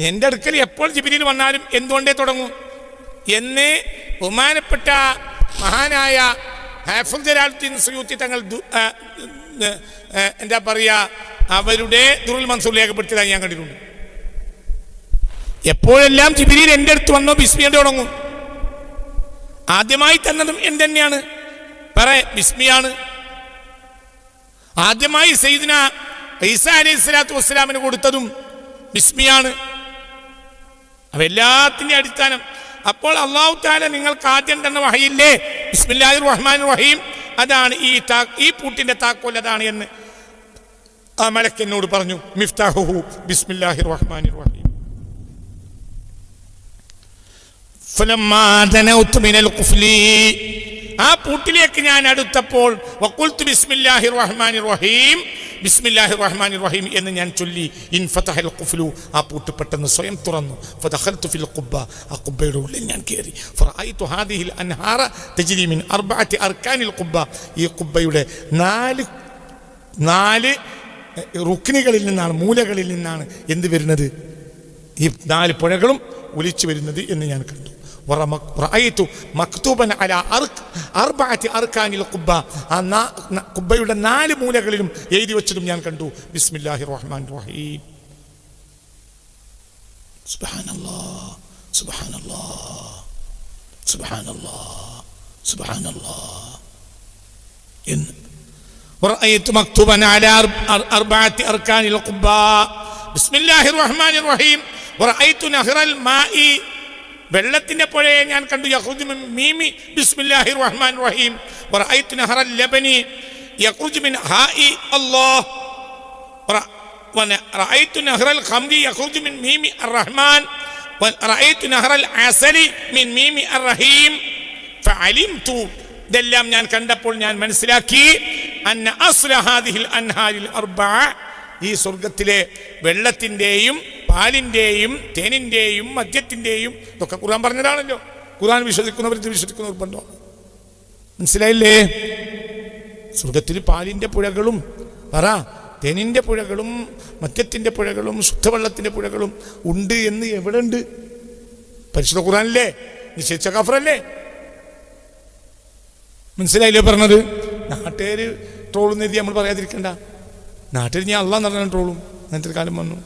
A: എൻ്റെ അടുക്കൽ എപ്പോൾ ജിബ്രീൽ വന്നാലും എന്തുകൊണ്ടേ തുടങ്ങും എന്ന് ബഹുമാനപ്പെട്ട മഹാനായ ഹാഫിദ് ജലാലുദ്ദീൻ സുയൂത്തി തങ്ങൾ എന്താ പറയുക, അവരുടെ ദുറുൽ മൻസൂർ രേഖപ്പെടുത്തിയതായി ഞാൻ കണ്ടിട്ടുണ്ട്. എപ്പോഴെല്ലാം ജിബ്രീൽ എൻ്റെ അടുത്ത് വന്നോ ബിസ്മിയോടെ തുടങ്ങും. ആദ്യമായി തന്നതും എന്തെന്നെയാണ്? ബിസ്മിയാണ്. ആദ്യമായി സയ്യിദുനാ ഈസാ അലൈഹി സ്വലാത്തു വസ്സലാമിന് കൊടുത്തതും ബിസ്മിയാണ്. അപ്പൊ എല്ലാത്തിൻ്റെ അടിസ്ഥാനം. അപ്പോൾ അല്ലാഹു തആല നിങ്ങൾക്ക് ആദ്യം തന്ന വഹയില്ലേ ബിസ്മില്ലാഹിർ റഹ്മാനിർ റഹീം, അതാണ് ഈ പൂട്ടിന്റെ താക്കോൽ, അതാണ് എന്ന് ആ മലക്ക് എന്നോട് പറഞ്ഞു. മിഫ്താഹുഹു ബിസ്മില്ലാഹിർ റഹ്മാനിർ റഹീം. ഫലമ്മാ ദനൗതു മിനൽ ഖുഫ്ലി, ആ പൂട്ടിലേക്ക് ഞാൻ അടുത്തപ്പോൾ വഖുൽതു ബിസ്മില്ലാഹിർ റഹ്മാനിർ റഹീം, ബിസ്മില്ലാഹിർ റഹ്മാനിർ റഹീം എന്ന് ഞാൻ ചൊല്ലി. ഇൻഫതഹൽ ഖുഫ്ലു, ആ പൂട്ട് പെട്ടെന്ന് സ്വയം തുറന്നു. ഫദഖൽതു ഫിൽ ഖുബ്ബ, ആ ഖുബ്ബയുടെ ഉള്ളിൽ ഞാൻ കയറി. ഫറഅയ്തു ഹാദിഹിൽ അൻഹാറ തജ്രി മിൻ അർബഅത്തി അർക്കാനിൽ ഖുബ്ബ, ഈ ഖുബ്ബയുടെ 4 റുക്നുകളിൽ നിന്നാണ്, മൂലകളിൽ നിന്നാണ് എന്ത് വരുന്നത്? ഈ 4 പുഴകളും ഒലിച്ചു വരുന്നത് എന്ന് ഞാൻ കണ്ടു. റഅയ്തു മക്തൂബൻ അലാ അർബഅതി അർകാനിൽ ഖുബ്ബ, ആ ഖുബ്ബയുടെ 4 മൂലകളിലും എഴുതി വെച്ചതും ഞാൻ കണ്ടു. ബിസ്മില്ലാഹിർ റഹ്മാനിർ റഹീം. സുബ്ഹാനല്ലാഹ് സുബ്ഹാനല്ലാഹ് സുബ്ഹാനല്ലാഹ് സുബ്ഹാനല്ലാഹ് എന്ന്. വറഅയ്തു മക്തൂബൻ അലാ അർബഅതി അർകാനിൽ ഖുബ്ബ ബിസ്മില്ലാഹിർ റഹ്മാനിർ റഹീം. വറഅയ്തു നഹ്റൽ മാഇ, വെള്ളത്തിന്റെ പുഴയെ ഞാൻ കണ്ടു. യഖ്റുജു മിൻ മീമി ബിസ്മില്ലാഹിർ റഹ്മാനിർ റഹീം. വറഅയ്തു നഹ്റൽ ലബനി യഖ്റുജു മിൻ ഹാഇ അല്ലാഹ്. വറഅയ്തു നഹ്റൽ ഖംരി യഖ്റുജു മിൻ മീമി അർറഹ്മാൻ. വറഅയ്തു നഹ്റൽ അസലി മിൻ മീമി അർറഹീം. ഫഅലിംതു, ഇതെല്ലാം ഞാൻ കണ്ടപ്പോൾ ഞാൻ മനസ്സിലാക്കി, അന്ന അസ്ല ഹാദിഹിൽ അൻഹാരിൽ അർബഅ, ഈ സ്വർഗത്തിലെ വെള്ളത്തിന്റെയും പാലിന്റെയും തേനിന്റെയും മദ്യത്തിന്റെയും ഇതൊക്കെ ഖുർആൻ പറഞ്ഞതാണല്ലോ. ഖുർആൻ വിശ്വസിക്കുന്നവർ ഇത് വിശ്വസിക്കുന്നവർ ബന്ധോ. മനസ്സിലായില്ലേ? സ്വർഗത്തിൽ പാലിന്റെ പുഴകളും തേനിന്റെ പുഴകളും മദ്യത്തിന്റെ പുഴകളും ശുദ്ധവെള്ളത്തിന്റെ പുഴകളും ഉണ്ട് എന്ന് എവിടെ ഉണ്ട്? പരിശുദ്ധ ഖുർആനില്ലേ? നിശ്ചയിച്ച കഫറല്ലേ? മനസ്സിലായില്ലേ പറഞ്ഞത്? നാട്ടുകാര് ട്രോളുന്ന രീതി നമ്മൾ പറയാതിരിക്കണ്ട. നാട്ടിൽ ഞാൻ അള്ളാന്ന് പറഞ്ഞാൽ ട്രോളും. അങ്ങനത്തെ ഒരു കാലം വന്നു.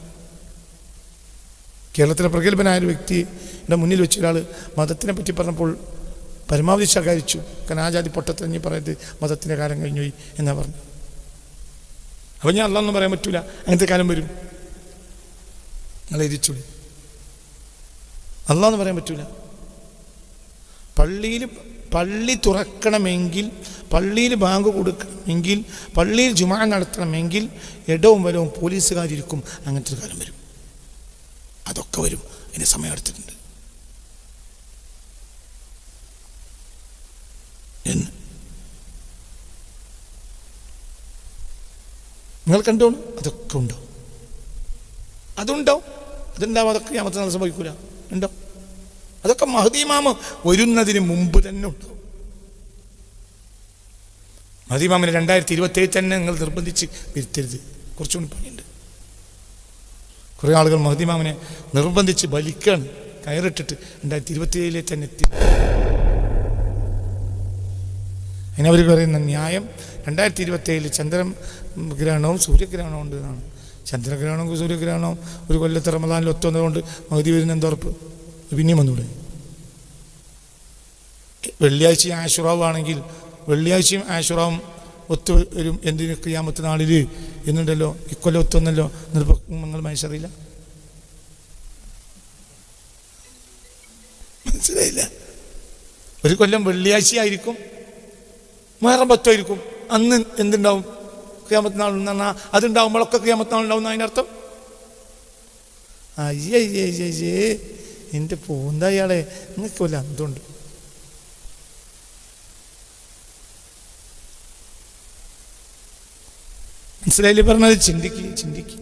A: കേരളത്തിലെ പ്രഗത്ഭനായ ഒരു വ്യക്തി എൻ്റെ മുന്നിൽ വെച്ച് ഒരാൾ മതത്തിനെ പറ്റി പറഞ്ഞപ്പോൾ പരമാവധി ശകാരിച്ചു. കാരണം ആ ജാതി പൊട്ടത്തിഞ്ഞ് പറയുന്നത് മതത്തിൻ്റെ കാലം കഴിഞ്ഞു പോയി എന്നാ പറഞ്ഞു. അപ്പം ഞാൻ അള്ളാഹൊന്നും പറയാൻ പറ്റൂല, അങ്ങനത്തെ കാലം വരും. നിങ്ങൾ എഴുതിച്ചോളി, അള്ളാഹെന്ന് പറയാൻ പറ്റൂല. പള്ളി തുറക്കണമെങ്കിൽ, പള്ളിയിൽ ബാങ്ക് കൊടുക്കണമെങ്കിൽ, പള്ളിയിൽ ജുമാ നടത്തണമെങ്കിൽ ഇടവും വലവും പോലീസുകാരിരിക്കും. അങ്ങനത്തെ ഒരു കാലം വരും. അതൊക്കെ വരും. അതിന് സമയം എടുത്തിട്ടുണ്ട് എന്ന് നിങ്ങൾ കണ്ടോളൂ. അതൊക്കെ ഉണ്ടാവും, അതുണ്ടാവും. അതൊക്കെ ഖിയാമത്ത് നാൾ സംഭവിക്കൂല, ഉണ്ടാവും. അതൊക്കെ മഹ്ദി ഇമാം വരുന്നതിന് മുമ്പ് തന്നെ ഉണ്ടാവും. മഹ്ദി ഇമാമിനെ 2027 തന്നെ നിങ്ങൾ നിർബന്ധിച്ച് വരുത്തരുത്. കുറച്ചുകൂടി പണിയുണ്ട്. കുറേ ആളുകൾ മഹ്ദി ഇമാമിനെ നിർബന്ധിച്ച് ബലിക്കാണ്, കയറിട്ടിട്ട് 2027 തന്നെ എത്തി. അതിനവർ പറയുന്ന ന്യായം 2027 ചന്ദ്രഗ്രഹണവും സൂര്യഗ്രഹണവും ഉണ്ട് എന്നാണ്. ചന്ദ്രഗ്രഹണവും സൂര്യഗ്രഹണവും ഒരു കൊല്ലത്തെ റമദാനിൽ ഒത്തുവന്നതുകൊണ്ട് മഹ്ദി വരുന്ന എന്തോർപ്പ്? പിന്നെയും വന്നൂടെ? വെള്ളിയാഴ്ചയും ആശുറാവും ആണെങ്കിൽ വെള്ളിയാഴ്ചയും ആശുറാവും ഒത്തു വരും. എന്തിന്? ഖിയാമത്ത് നാളിൽ എന്നുണ്ടല്ലോ. ഇക്കൊല്ലം ഒത്തുവന്നല്ലോ. നിങ്ങൾ മനസ്സറിയില്ല, മനസ്സിലായില്ല? ഒരു കൊല്ലം വെള്ളിയാഴ്ച ആയിരിക്കും, മുഹറം 10 ആയിരിക്കും. അന്ന് എന്തുണ്ടാവും? ഖിയാമത്ത് നാൾ എന്നാ അതുണ്ടാവുമ്പോഴൊക്കെ ഖിയാമത്ത് നാളുണ്ടാവും. അതിനർത്ഥം അയ്യേ എൻ്റെ പൂന്തായാളെ നിങ്ങൾക്ക് വല്ല എന്തുണ്ട്? മനസ്സിലായില്ലേ പറഞ്ഞത്? ചിന്തിക്ക്.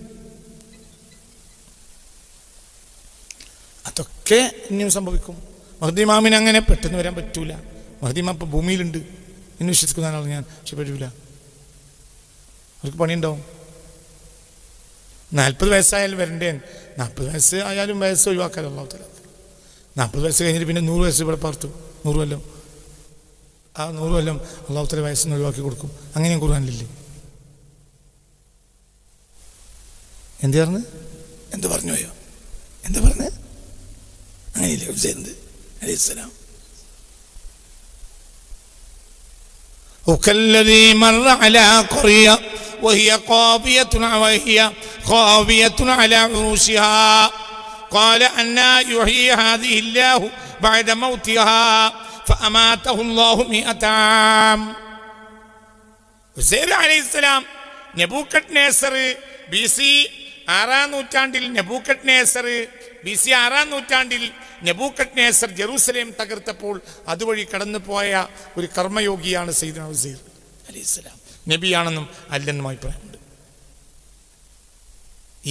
A: അതൊക്കെ ഇനിയും സംഭവിക്കും. മഹ്ദി ഇമാമിന് അങ്ങനെ പെട്ടെന്ന് വരാൻ പറ്റൂല. മഹ്ദി ഇമാം ഇപ്പം ഭൂമിയിലുണ്ട് എന്ന് വിശ്വസിക്കുന്ന ആളാണ് ഞാൻ. പക്ഷെ പറ്റൂല, അവർക്ക് പണിയുണ്ടാവും. 40 വയസ്സായാലും വരണ്ടേ? 40 വയസ്സ് ആയാലും വയസ്സ് ഒഴിവാക്കാലോ അല്ലാഹു തആല. 40 വയസ്സ് കഴിഞ്ഞിട്ട് പിന്നെ 100 വയസ്സ് ഇവിടെ പാർത്തു. 100 കൊല്ലം, ആ 100 കൊല്ലം അല്ലാഹു തആല വയസ്സിന് ഒഴിവാക്കി കൊടുക്കും. അങ്ങനെയും ഖുർആനിലില്ലേ? എന്ത് പറഞ്ഞോയോ? എന്താ പറഞ്ഞത്? അങ്ങനെയില്ലേ ഹുസൈൻ അലൈഹിസ്സലാം? وكالذي مر على قرية وهي خاوية على عروشها قال أنى يحيي هذه الله بعد موتها فأماته الله 100 عام. ഹുസൈൻ അലൈഹിസ്സലാം നെബൂക്കദ്നേസർ BC 6-ാം നൂറ്റാണ്ടിൽ നെബൂക്കദ്നേസർ ജെറൂസലേം തകർത്തപ്പോൾ അതുവഴി കടന്നുപോയ ഒരു കർമ്മയോഗിയാണ് സയ്യിദുനാ ഹുസൈൻ അലൈഹിസ്സലാം. നബിയാണെന്നും അല്ലെന്നും അഭിപ്രായമുണ്ട്.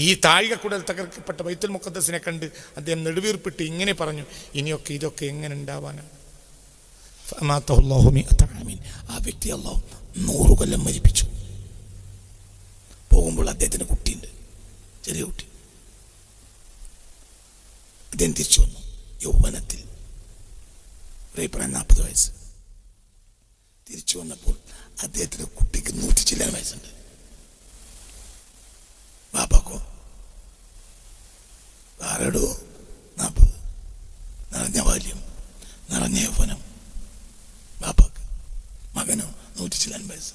A: ഈ താഴികക്കുടൽ തകർക്കപ്പെട്ട ബൈത്തുൽ മുഖദ്ദസിനെ കണ്ട് അദ്ദേഹം നെടുവീർപ്പിട്ട് ഇങ്ങനെ പറഞ്ഞു, ഇതൊക്കെ എങ്ങനെ ഉണ്ടാവാനാണ്? ആ വ്യക്തി അല്ലാഹു 100 കൊല്ലം മരിപ്പിച്ചു. പോകുമ്പോൾ അദ്ദേഹത്തിന് കുട്ടിയുണ്ട്, ചെറിയ കുട്ടി. അദ്ദേഹം തിരിച്ചു വന്നു. യൗവനത്തിൽ, ഒരു 40 വയസ്സ്. തിരിച്ചു വന്നപ്പോൾ അദ്ദേഹത്തിൻ്റെ കുട്ടിക്ക് 100 ചില്ലാൻ വയസ്സുണ്ട്. ബാപ്പാക്കോ ആരടോ 40. നിറഞ്ഞ ബാല്യം, നിറഞ്ഞ യൗവനം. ബാപ്പാക്ക്. മകനോ 100 ചില്ലാൻ വയസ്സ്.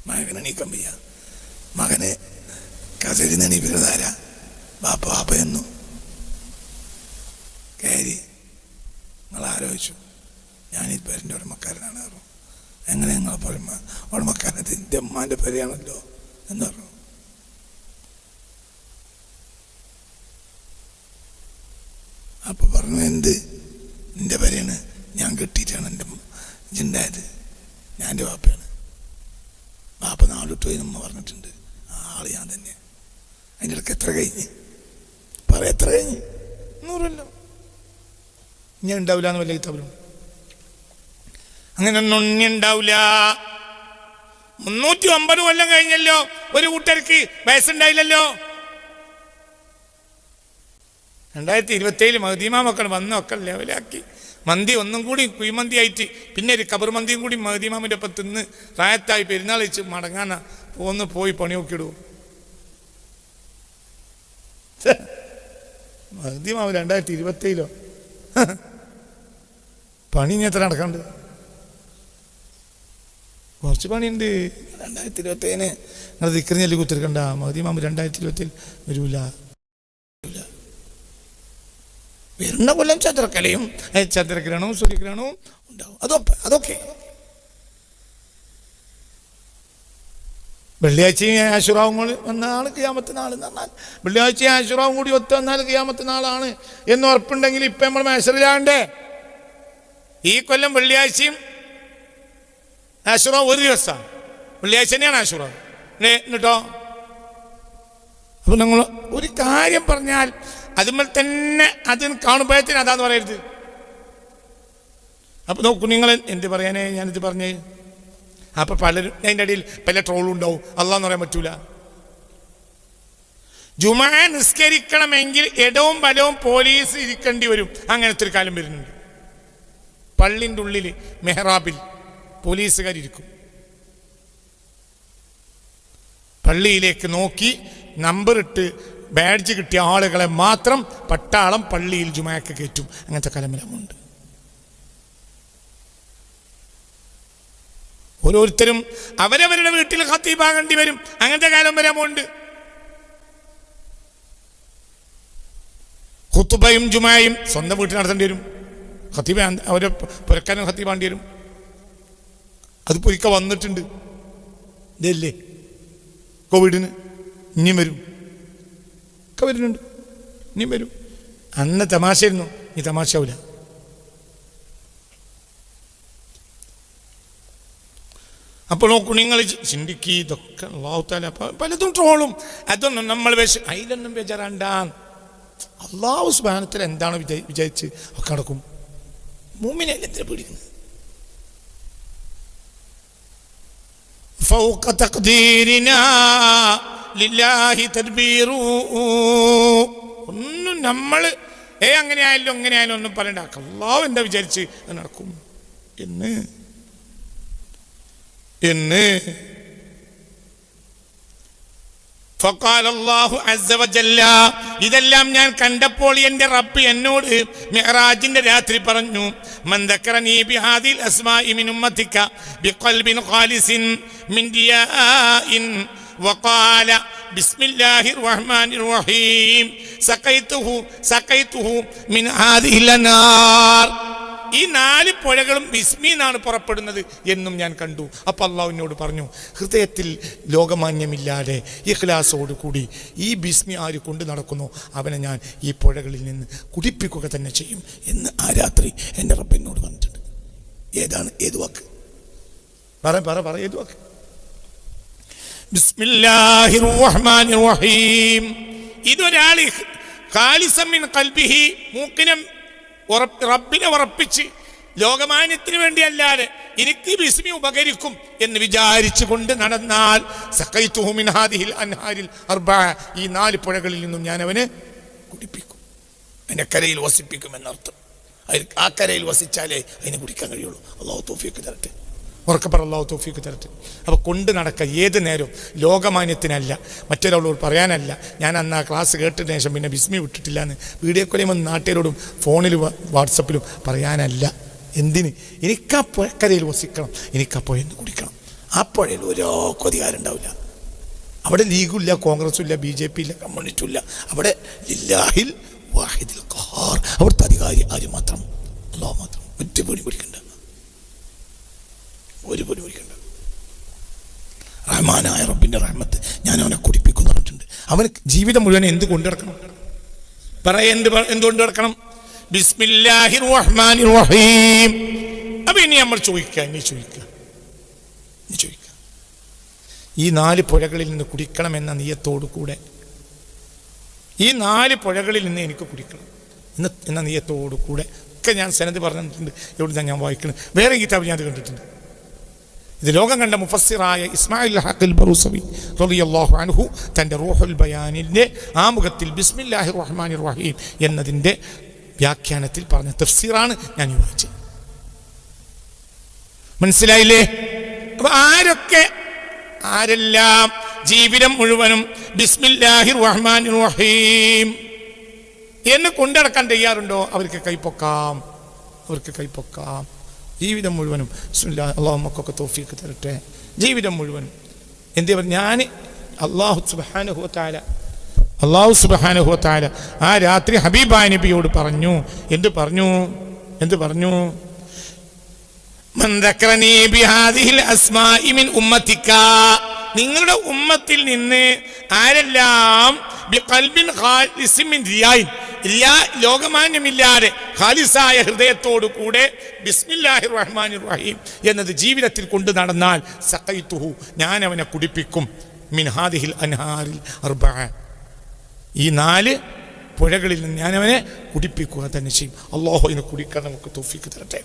A: മകനെ നീക്കം വയ്യ. മകനെ കസരി നണീപ്പിക്കുന്നതാര? ബാപ്പ ബാപ്പ എന്നു കയറി. നിങ്ങൾ ആലോചിച്ചു, ഞാനീ പേരിൻ്റെ ഉടമക്കാരനാണ് പറഞ്ഞു. എങ്ങനെ ഞങ്ങൾ ഉടമക്കാരനത് എൻ്റെ അമ്മാൻ്റെ പേരെയാണല്ലോ എന്ന് പറഞ്ഞു. അപ്പൊ പറഞ്ഞു, എന്ത് എൻ്റെ പേരെയാണ്, ഞാൻ കെട്ടിയിട്ടാണ് എൻ്റെ ഉണ്ടായത്, ഞാൻ എൻ്റെ ബാപ്പയാണ്. ബാപ്പ നാളിട്ട് പോയി നമ്മ പറഞ്ഞിട്ടുണ്ട്. ആള് ഞാൻ തന്നെ. അതിൻ്റെ ഇടയ്ക്ക് എത്ര കഴിഞ്ഞ് എത്ര കഴിഞ്ഞ് 100 ഞാൻ ഉണ്ടാവില്ല എന്ന് വല്ല കിതാബിലും. അങ്ങനെ ഒന്നും ഉണ്ടാവില്ല. 350 കൊല്ലം കഴിഞ്ഞല്ലോ, ഒരു കൂട്ടർക്ക് വയസ്സുണ്ടായില്ലല്ലോ. 2027 മഹദീമാ മക്കൾ വന്നൊക്കെ ലെവലാക്കി മന്തി ഒന്നും കൂടി കുഴിമന്തി ആയിട്ട്, പിന്നെ ഒരു കബർ മന്തിയും കൂടി മഹദീമാമിൻ്റെ ഒപ്പം തിന്ന് റായത്തായി പെരുന്നാൾ വെച്ച് മടങ്ങാനാ പോയി പണി നോക്കിയിടുവോ. മഹദീമാവ് 2027 പണി ഇനി എത്ര നടക്കാണ്ട്? കുറച്ച് പണിയുണ്ട്. 2027 നിങ്ങൾ ദിക്റ് ചൊല്ലി കുത്തിരിക്കണ്ട. മഹദീമാവ് 2027 വരൂല. വരുന്ന കൊല്ലം ചന്ദ്രക്കലയും ചന്ദ്രഗ്രഹണവും സൂര്യഗ്രഹണവും ഉണ്ടാവും. അതൊക്കെ വെള്ളിയാഴ്ചയും ആശുറാവും കൂടി വന്നാണ് ഖിയാമത്ത് നാൾ എന്ന് പറഞ്ഞാൽ, വെള്ളിയാഴ്ചയും ആശുറാവും കൂടി ഒത്തു വന്നാൽ ഖിയാമത്ത് നാളാണ് എന്ന് ഉറപ്പുണ്ടെങ്കിൽ ഇപ്പം നമ്മൾ മേശറിലാണ്ടേ. ഈ കൊല്ലം വെള്ളിയാഴ്ചയും ആശുറാവും ഒരു ദിവസമാണ്. വെള്ളിയാഴ്ച തന്നെയാണ് ആശുറാവ് എന്നിട്ടോ. അപ്പൊ നിങ്ങൾ ഒരു കാര്യം പറഞ്ഞാൽ അതുമ്പോൾ തന്നെ അതിന് കാണുമ്പോഴത്തേന് അതാന്ന് പറയരുത്. അപ്പൊ നോക്കൂ, നിങ്ങൾ എന്ത് പറയാനേ ഞാനിത് പറഞ്ഞേ. അപ്പൊ പലരും അതിൻ്റെ ഇടയിൽ പല ട്രോളും ഉണ്ടാവും. അള്ളാന്ന് പറയാൻ പറ്റൂല. ജുമാ നിസ്കരിക്കണമെങ്കിൽ ഇടവും വലവും പോലീസ് ഇരിക്കേണ്ടി വരും. അങ്ങനത്തെ ഒരു കാലം വരുന്നുണ്ട്. പള്ളിൻ്റെ ഉള്ളിൽ മെഹ്റാബിൽ പോലീസുകാരിക്കും. പള്ളിയിലേക്ക് നോക്കി നമ്പറിട്ട് ബാഡ്ജ് കിട്ടിയ ആളുകളെ മാത്രം പട്ടാളം പള്ളിയിൽ ജുമാക്ക് കയറ്റും. അങ്ങനത്തെ കലമലമുണ്ട്. ഓരോരുത്തരും അവരവരുടെ വീട്ടിൽ ഖത്തീബാകേണ്ടി വരും. അങ്ങനത്തെ കാലം വരാമുണ്ട്. ഖുതുബയും ജുമായും സ്വന്തം വീട്ടിൽ നടത്തേണ്ടി വരും. ഖത്തീബ അവരെ പുരക്കാനും ഖത്തീബാണ്ടി വരും. അത് പൊരിക്ക വന്നിട്ടുണ്ട്. ഇതല്ലേ കോവിഡിന് ഇനിയും വരും. ഒക്കെ വരുന്നുണ്ട്, ഇനിയും വരും. അന്ന് തമാശയായിരുന്നു, ഈ തമാശയാവില്ല. അപ്പോൾ നോക്കൂ, നിങ്ങൾ ചിന്തിക്കുക. ഇതൊക്കെ അല്ലാഹു തആല പലതും ട്രോളും. അതൊന്നും നമ്മൾ അതിലൊന്നും ബേജാറാണ്ടാന്ന്. അല്ലാഹു സുബ്ഹാനഹു വ തആല എന്താണ് വിചാരിച്ച് ഒക്കെ നടക്കും. മുഅ്മിനെ എത്ര പിടിക്കുന്നത് ഫൗഖ തഖ്ദീരിനാ ലില്ലാഹി തദ്ബീറു. ഒന്നും നമ്മൾ അങ്ങനെ ആയാലും അങ്ങനെ ആയാലും ഒന്നും പറയണ്ട. അല്ലാഹു എന്താ വിചാരിച്ച് നടക്കും എന്ന് ഫഖാല അല്ലാഹു അസ്സ വജല്ല. ഇതെല്ലാം ഞാൻ കണ്ടപ്പോൾ എൻ്റെ റബ്ബ് എന്നോട് മിഅ്റാജിന്റെ രാത്രി പറഞ്ഞു, മൻ ദക്കറനി ബിഹാദിൽ അസ്മാഇ മിൻ ഉമ്മതിക ബിഖൽബിൻ ഖാലിസിൻ മിൻ ദിയാഇൻ വഖാല ബിസ്മില്ലാഹിർ റഹ്മാനിർ റഹീം സഖൈതുഹു മിൻ ഹാദിഹിൽ അനാർ. ഈ 4 പുഴകളും ബിസ്മിന്നാണ് പുറപ്പെടുന്നത് എന്നും ഞാൻ കണ്ടു. അപ്പോൾ അള്ളാഹുവിനോട് പറഞ്ഞു, ഹൃദയത്തിൽ ലോകമാന്യമില്ലാതെ ഇഖ്ലാസോട് കൂടി ഈ ബിസ്മി ആര് കൊണ്ട് നടക്കുന്നു അവനെ ഞാൻ ഈ പുഴകളിൽ നിന്ന് കുടിപ്പിക്കുക തന്നെ ചെയ്യും എന്ന് ആ രാത്രി എൻ്റെ റബ്ബിനോട് പറഞ്ഞിട്ടുണ്ട്. ഏത് വാക്ക്? പറ ഏത് വാക്ക്? ബിസ്മില്ലാഹിർ റഹ്മാനിർ റഹീം. ഇതൊരാൾ ഖാലിസൻ മിൻ ഖൽബിഹി, മൂക്കിനം റബ്ബിനെ ഉറപ്പിച്ച് ലോകമാന്യത്തിന് വേണ്ടിയല്ലാതെ എനിക്ക് ബിസ്മി ഉപകരിക്കും എന്ന് വിചാരിച്ചു കൊണ്ട് നടന്നാൽ സഖൈതുഹു മിൻ ഹാദിഹിൽ അൻഹാരിൽ അർബഅ, ഈ 4 പുഴകളിൽ നിന്നും ഞാൻ അവനെ കുടിപ്പിക്കും. അതിൻ്റെ കരയിൽ വസിപ്പിക്കുമെന്നർത്ഥം. ആ കരയിൽ വസിച്ചാലേ അതിന് കുടിക്കാൻ കഴിയുള്ളൂ. അള്ളാഹു തൗഫീഖ് തരട്ടെ, ഉറക്കപ്പറ അള്ളാഹു തൗഫീഖ് തരട്ടെ. അപ്പോൾ കൊണ്ട് നടക്കുക ഏത് നേരവും, ലോകമാന്യത്തിനല്ല, മറ്റൊരാളോട് പറയാനല്ല. ഞാൻ അന്ന് ആ ക്ലാസ് കേട്ടതിന് ശേഷം പിന്നെ ബിസ്മി വിട്ടിട്ടില്ല എന്ന് വീഡിയോ കോളിയും നാട്ടുകാരോടും ഫോണിലും വാട്സപ്പിലും പറയാനല്ല. എന്തിന്? എനിക്കാ പുഴക്കരയിൽ വസിക്കണം, എനിക്കാ പുഴന്ന് കുടിക്കണം. ആ പുഴയിൽ ഓരോ അധികാരം ഉണ്ടാവില്ല. അവിടെ ലീഗുമില്ല, കോൺഗ്രസും ഇല്ല, BJP ഇല്ല, കമ്മ്യൂണിസ്റ്റും ഇല്ല. അവിടെ ലില്ലാഹിൽ വാഹിദിൽ ഖഹാർ, അവിടുത്തെ അധികാരി ആര് മാത്രം? അല്ലാഹു മാത്രം. ഒരു പൊടി പിടിക്കണ്ട, ഒരു പൊടി പിടിക്കണ്ട. റഹ്മാനായ റബ്ബിന്റെ റഹ്മത്ത് ഞാൻ അവനെ കുടിപ്പിക്കുന്നു പറഞ്ഞിട്ടുണ്ട്. അവന് ജീവിതം മുഴുവൻ എന്ത് കൊണ്ടു നടക്കണം? എന്തുകൊണ്ട് നടക്കണം? ബിസ്മില്ലാഹിർ റഹ്മാനിർ റഹീം. അപ്പൊ ഇനി നമ്മൾ ചോദിക്കുക ഈ 4 പുഴകളിൽ നിന്ന് കുടിക്കണമെന്ന നിയത്തോടു കൂടെ, ഈ 4 പുഴകളിൽ നിന്ന് എനിക്ക് കുടിക്കണം എന്ന നിയത്തോടു കൂടെ ഒക്കെ ഞാൻ സനദ് പറഞ്ഞിട്ടുണ്ട്. എവിടെ ഞാൻ വായിക്കുന്നത്, വേറെ കിതാബ് ഞാൻ അത് കണ്ടിട്ടുണ്ട്. ഇത് ലോകം കണ്ട മുഫസ്സിറായ ഇസ്മായിൽ ഹഖൽ ബറൂസവി റളിയല്ലാഹു അൻഹു തൻ്റെ റൂഹുൽ ബയാനിൻ്റെ ആമുഖത്തിൽ ബിസ്മില്ലാഹിർ റഹ്മാനിർ റഹീം എന്നതിൻ്റെ വ്യാഖ്യാനത്തിൽ പറഞ്ഞ തഫ്സീറാണ് ഞാൻ ഈ വായിച്ചത്. മനസ്സിലായില്ലേ? അപ്പൊ ആരെല്ലാം ജീവിതം മുഴുവനും ബിസ്മില്ലാഹിർ റഹ്മാനിർ റഹീം എന്ന് കൊണ്ടടക്കാൻ തയ്യാറുണ്ടോ അവർക്ക് കൈപ്പൊക്കാം. ജീവിതം മുഴുവനും അള്ളാഹു നമുക്കൊക്കെ തൗഫീഖ് തരട്ടെ. ജീവിതം മുഴുവനും എന്താ പറയുക, ഞാൻ അള്ളാഹു സുബ്ഹാനഹു വ തആല ആ രാത്രി ഹബീബായ നബിയോട് പറഞ്ഞു. എന്ത് പറഞ്ഞു? മൻ ദക്കറനീ ബിഹാദിഹിൽ അസ്മാഇ മിൻ ഉമ്മതിക, നിങ്ങളുടെ ഉമ്മത്തിൽ നിന്ന് ആരെല്ലാം ബിഖൽബിൻ ഖാലിസിൻ മിൻ റിയായിൻ, ലോകമാന്യമില്ലാതെ ഖാലിസായ ഹൃദയത്തോടു കൂടെ ബിസ്മില്ലാഹിർ റഹ്മാനിർ റഹീം എന്നത് ജീവിതത്തിൽ കൊണ്ടു നടന്നാൽ സഖൈതുഹു, ഞാൻ അവനെ കുടിപ്പിക്കും, മിൻ ഹാദിഹിൽ അൻഹാരിൽ അർബഅ, ഈ 4 പുഴകളിൽ നിന്ന് ഞാൻ അവനെ കുടിപ്പിക്കുക തന്നെ ചെയ്യും. അല്ലാഹു അതിനെ കുടിക്കാൻ നമുക്ക് തൗഫീഖ് തരട്ടെ.